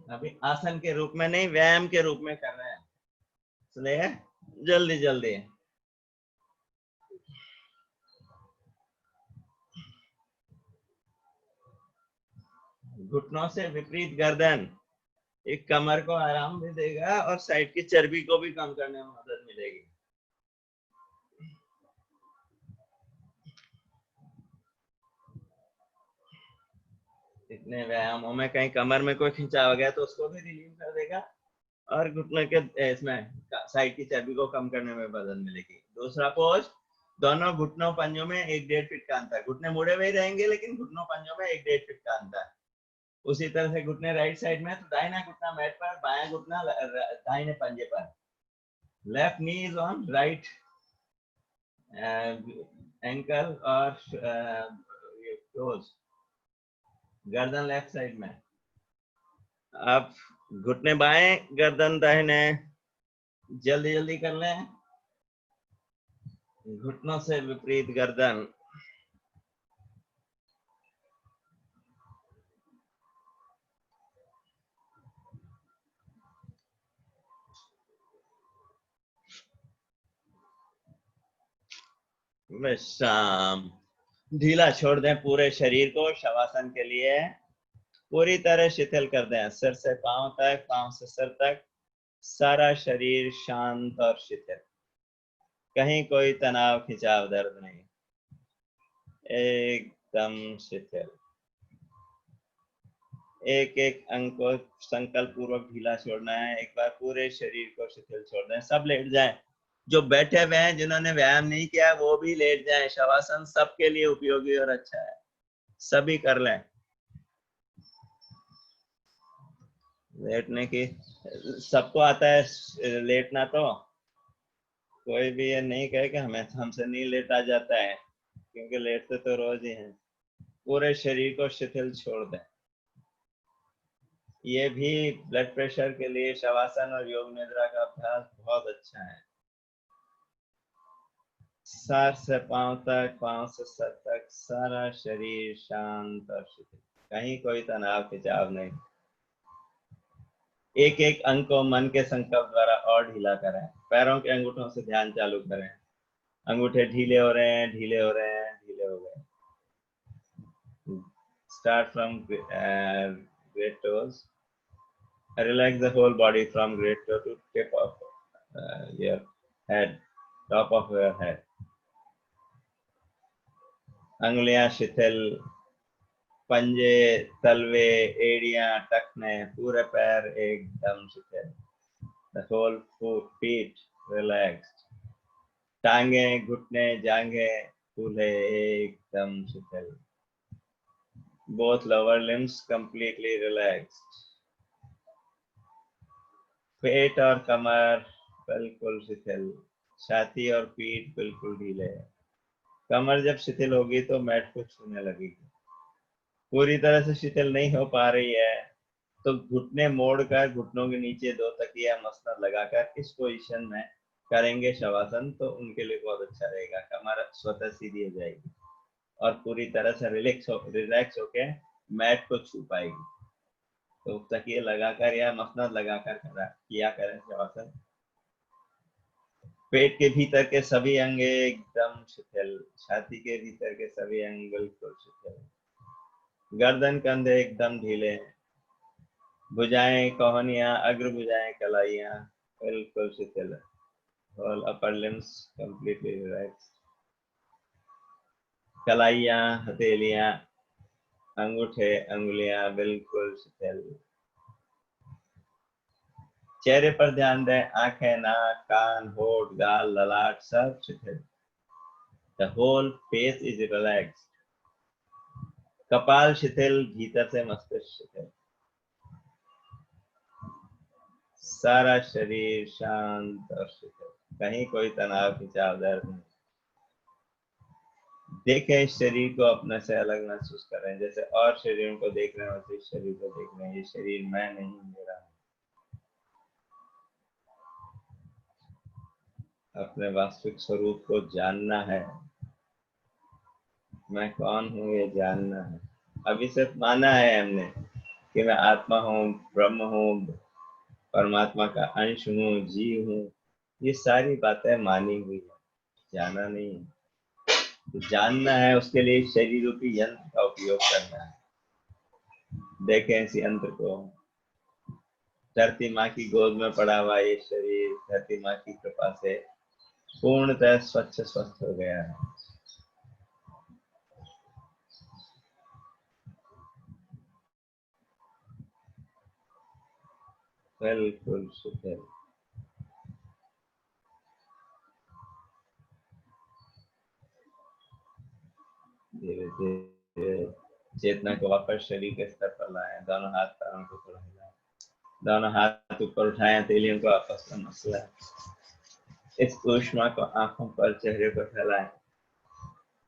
अभी आसन के रूप में नहीं, व्यायाम के रूप में कर रहे हैं, इसलिए जल्दी जल्दी। घुटनों से विपरीत गर्दन एक कमर को आराम भी देगा और साइड की चर्बी को भी कम करने में मदद मिलेगी। इतने व्यायामों में कहीं कमर में कोई खिंचाव गया तो उसको भी रिलीव कर देगा और घुटने के इसमें साइड की चर्बी को कम करने में मदद मिलेगी। दूसरा पोज, दोनों घुटनों पंजों में 1-1.5 फीट का अंतर, घुटने मुड़े हुए रहेंगे लेकिन घुटनों पंजों में 1-1.5 फीट का अंतर। उसी तरह से घुटने राइट साइड में, तो दाहिना घुटना मैट पर, बायां घुटना दाहिने पंजे पर। Left knee is on right ankle और टोज, गर्दन लेफ्ट साइड में। अब घुटने बाएं, गर्दन दाहिने। जल्दी जल्दी कर लें, घुटनों से विपरीत गर्दन। विश्राम। ढीला छोड़ दें पूरे शरीर को शवासन के लिए, पूरी तरह शिथिल कर दें, सिर से पांव तक, पांव से सिर तक। सारा शरीर शांत और शिथिल, कहीं कोई तनाव खिंचाव दर्द नहीं, एकदम शिथिल। एक एक अंग को संकल्प पूर्वक ढीला छोड़ना है। एक बार पूरे शरीर को शिथिल छोड़ दें। सब लेट जाएं। जो बैठे हुए हैं, जिन्होंने व्यायाम नहीं किया, वो भी लेट जाएं। शवासन सबके लिए उपयोगी और अच्छा है, सभी कर लें। लेटने की सबको आता है लेटना, तो कोई भी ये नहीं कहे कि हमसे नहीं लेटा जाता है, क्योंकि लेटते तो रोज ही हैं। पूरे शरीर को शिथिल छोड़ दें। ये भी ब्लड प्रेशर के लिए शवासन और योग निद्रा का अभ्यास बहुत अच्छा है। सर से पांव तक, पांव से सर तक सारा शरीर शांत और शिथिल, कहीं कोई तनाव खिंचाव नहीं। एक एक अंग को मन के संकल्प द्वारा और ढीला करें। पैरों के अंगूठों से ध्यान चालू करें। अंगूठे ढीले हो रहे हैं, ढीले हो रहे हैं, ढीले हो गए। Start from great toes. Relax the whole body from great toe to tip of your head, top of your head. अंगुलियां शिथिल, पंजे, तलवे, एड़ियां, टखने, पूरे पैर एकदम शिथिल। The whole feet relaxed. टांगे, घुटने, जांघे पूरे एकदम शिथिल। Both lower limbs completely relaxed. पेट और कमर बिल्कुल शिथिल, छाती और पीठ बिल्कुल ढीले। कमर जब शिथिल होगी तो मैट को छूने लगेगी। पूरी तरह से शिथिल नहीं हो पा रही है तो घुटने मोड़कर घुटनों के नीचे दो तकिया मसनद लगाकर इस पोजीशन में करेंगे शवासन, तो उनके लिए बहुत अच्छा रहेगा। कमर स्वतः सीधी हो जाएगी और पूरी तरह से रिलैक्स होके मैट को छू पाएगी। तो तकिए लगाकर या मसनद लगाकर किया करें शवासन। पेट के भीतर के सभी अंग एकदम शिथिल, छाती के भीतर के सभी अंग बिल्कुल शिथिल, गर्दन कंधे एकदम ढीले, भुजाएं, कोहनियां, अग्र भुजाएं, कलाइयां बिल्कुल शिथिल, all upper limbs completely relaxed, कलाइयां, हथेलियां, अंगूठे, अंगुलियां बिल्कुल शिथिल। चेहरे पर ध्यान दें। आंखें, नाक, कान, होठ, गाल, ललाट सब शिथिल। The whole face is relaxed. कपाल शिथिल, भीतर से मस्तिष्क शिथिल, सारा शरीर शांत और शिथिल, कहीं कोई तनाव खिंचाव दर्द नहीं। देखें इस शरीर को अपने से अलग महसूस करें, जैसे और शरीरों को देख रहे हैं वैसे इस शरीर को देख रहे हैं। ये शरीर मैं नहीं, मेरा है। अपने वास्तविक स्वरूप को जानना है। मैं कौन हूँ ये जानना है। अभी सिर्फ माना है हमने कि मैं आत्मा हूँ, ब्रह्म हूँ, परमात्मा का अंश हूँ, जीव हूँ। ये सारी बातें मानी हुई है, जाना नहीं है। तो जानना है, उसके लिए शरीर रूपी यंत्र का उपयोग करना है। देखें इस यंत्र को। धरती माँ की गोद में पड़ा हुआ ये शरीर धरती माँ की कृपा से पूर्णतः स्वच्छ स्वस्थ हो गया है। बिल्कुल शिथिल। धीरे धीरे चेतना को वापस शरीर के स्तर पर लाएं। दोनों हाथ पैरों को थोड़ा हिलाएं। दोनों हाथ ऊपर उठाएं, तेलियों को आपस में मसलें। इस ऊष्मा को आंखों पर, चेहरे पर फैलाएं।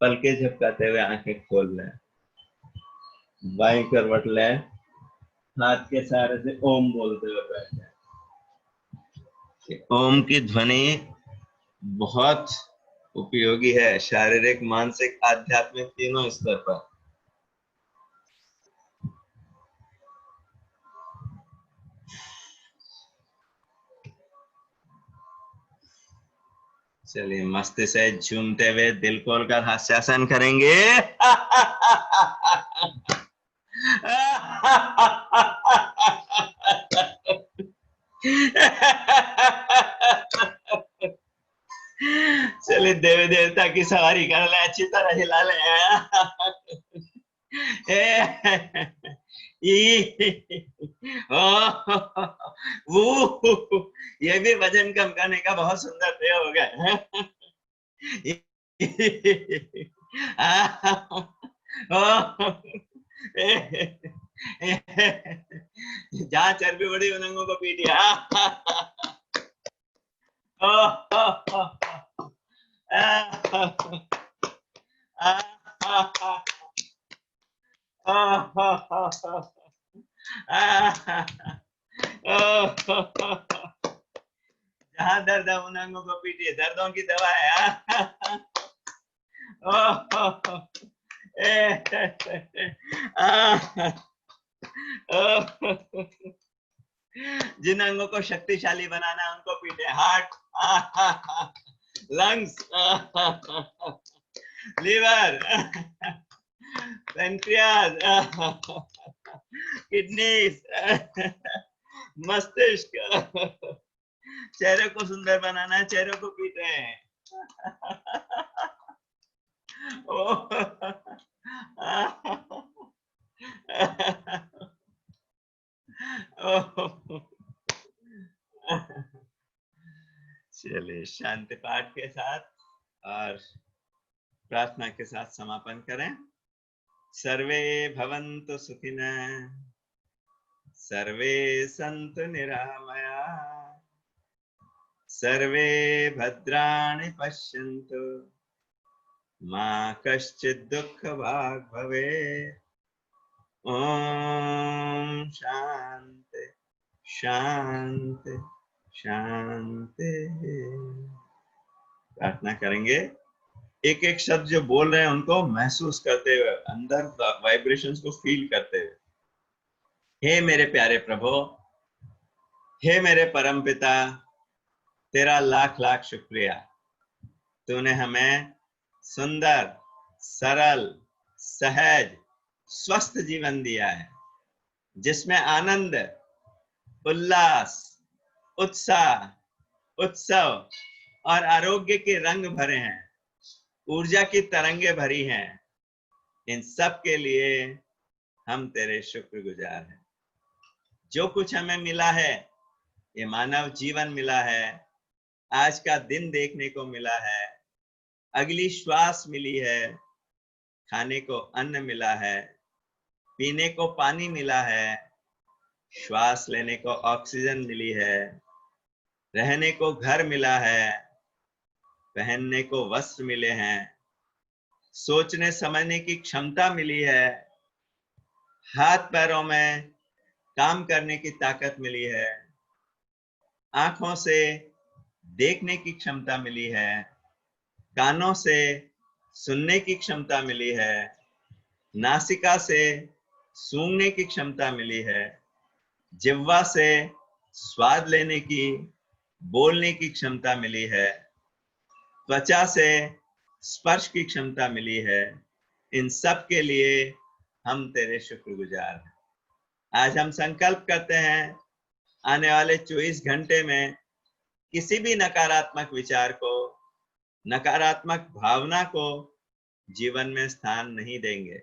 पलके झपकाते हुए आंखें खोल लें। बाईं करवट लें। हाथ के सहारे से ओम बोलते हुए बैठ जाएं। ओम की ध्वनि बहुत उपयोगी है शारीरिक, मानसिक, आध्यात्मिक तीनों स्तर पर। चलिए मस्ती से झूमते हुए दिल खोलकर हास्यासन करेंगे। चलिए देवी देवता की सवारी कर ले, अच्छी तरह हिला ले। वो ये भी वजन कम करने का बहुत सुंदर प्रयोग है। जहाँ चर्बी बड़ी उन अंगों को पीटिए। जहाँ दर्द है उन अंगों को पीटिए, दर्दों की दवा है। जिन अंगों को शक्तिशाली बनाना है उनको पीटे, heart, lungs, liver, pancreas, kidneys, मस्तिष्क। चेहरे को सुंदर बनाना है, चेहरे को पीटे हैं। चलिए शांति पाठ के साथ और प्रार्थना के साथ समापन करें। सर्वे भवन्तु सुखिनः, सर्वे सन्तु निरामया, सर्वे भद्राणि पश्यन्तु, मा कश्चित् दुःखभाग् भवेत्। ओम शांति शांति शांति। प्रार्थना करेंगे, एक एक शब्द जो बोल रहे हैं उनको महसूस करते हुए, अंदर वाइब्रेशंस को फील करते हुए। हे मेरे प्यारे प्रभु, हे मेरे परम पिता, तेरा लाख लाख शुक्रिया। तूने हमें सुंदर, सरल, सहज, स्वस्थ जीवन दिया है, जिसमें आनंद, उल्लास, उत्साह, उत्सव और आरोग्य के रंग भरे हैं, ऊर्जा की तरंगे भरी हैं। इन सब के लिए हम तेरे शुक्रगुजार हैं। जो कुछ हमें मिला है, ये मानव जीवन मिला है, आज का दिन देखने को मिला है, अगली श्वास मिली है, खाने को अन्न मिला है, पीने को पानी मिला है, श्वास लेने को ऑक्सीजन मिली है, रहने को घर मिला है, पहनने को वस्त्र मिले हैं, सोचने समझने की क्षमता मिली है, हाथ पैरों में काम करने की ताकत मिली है, आंखों से देखने की क्षमता मिली है, कानों से सुनने की क्षमता मिली है, नासिका से सूंघने की क्षमता मिली है, जिह्वा से स्वाद लेने की, बोलने की क्षमता मिली है, त्वचा से स्पर्श की क्षमता मिली है। इन सब के लिए हम तेरे शुक्रगुजार हैं। आज हम संकल्प करते हैं, आने वाले 24 घंटे में किसी भी नकारात्मक विचार को, नकारात्मक भावना को जीवन में स्थान नहीं देंगे।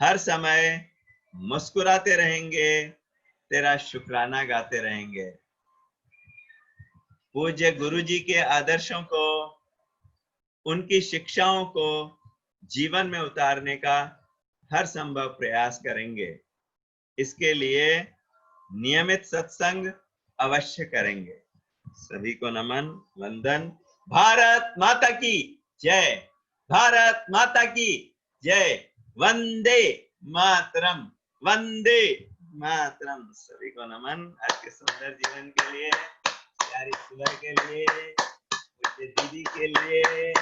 हर समय मुस्कुराते रहेंगे, तेरा शुक्राना गाते रहेंगे। पूज्य गुरु जी के आदर्शों को, उनकी शिक्षाओं को जीवन में उतारने का हर संभव प्रयास करेंगे। इसके लिए नियमित सत्संग अवश्य करेंगे। सभी को नमन, वंदन। भारत माता की जय, भारत माता की जय। वंदे मातरम, वंदे मातरम। सभी को नमन। आज के सुंदर जीवन के लिए, प्यारी सुबह के लिए, दीदी के लिए।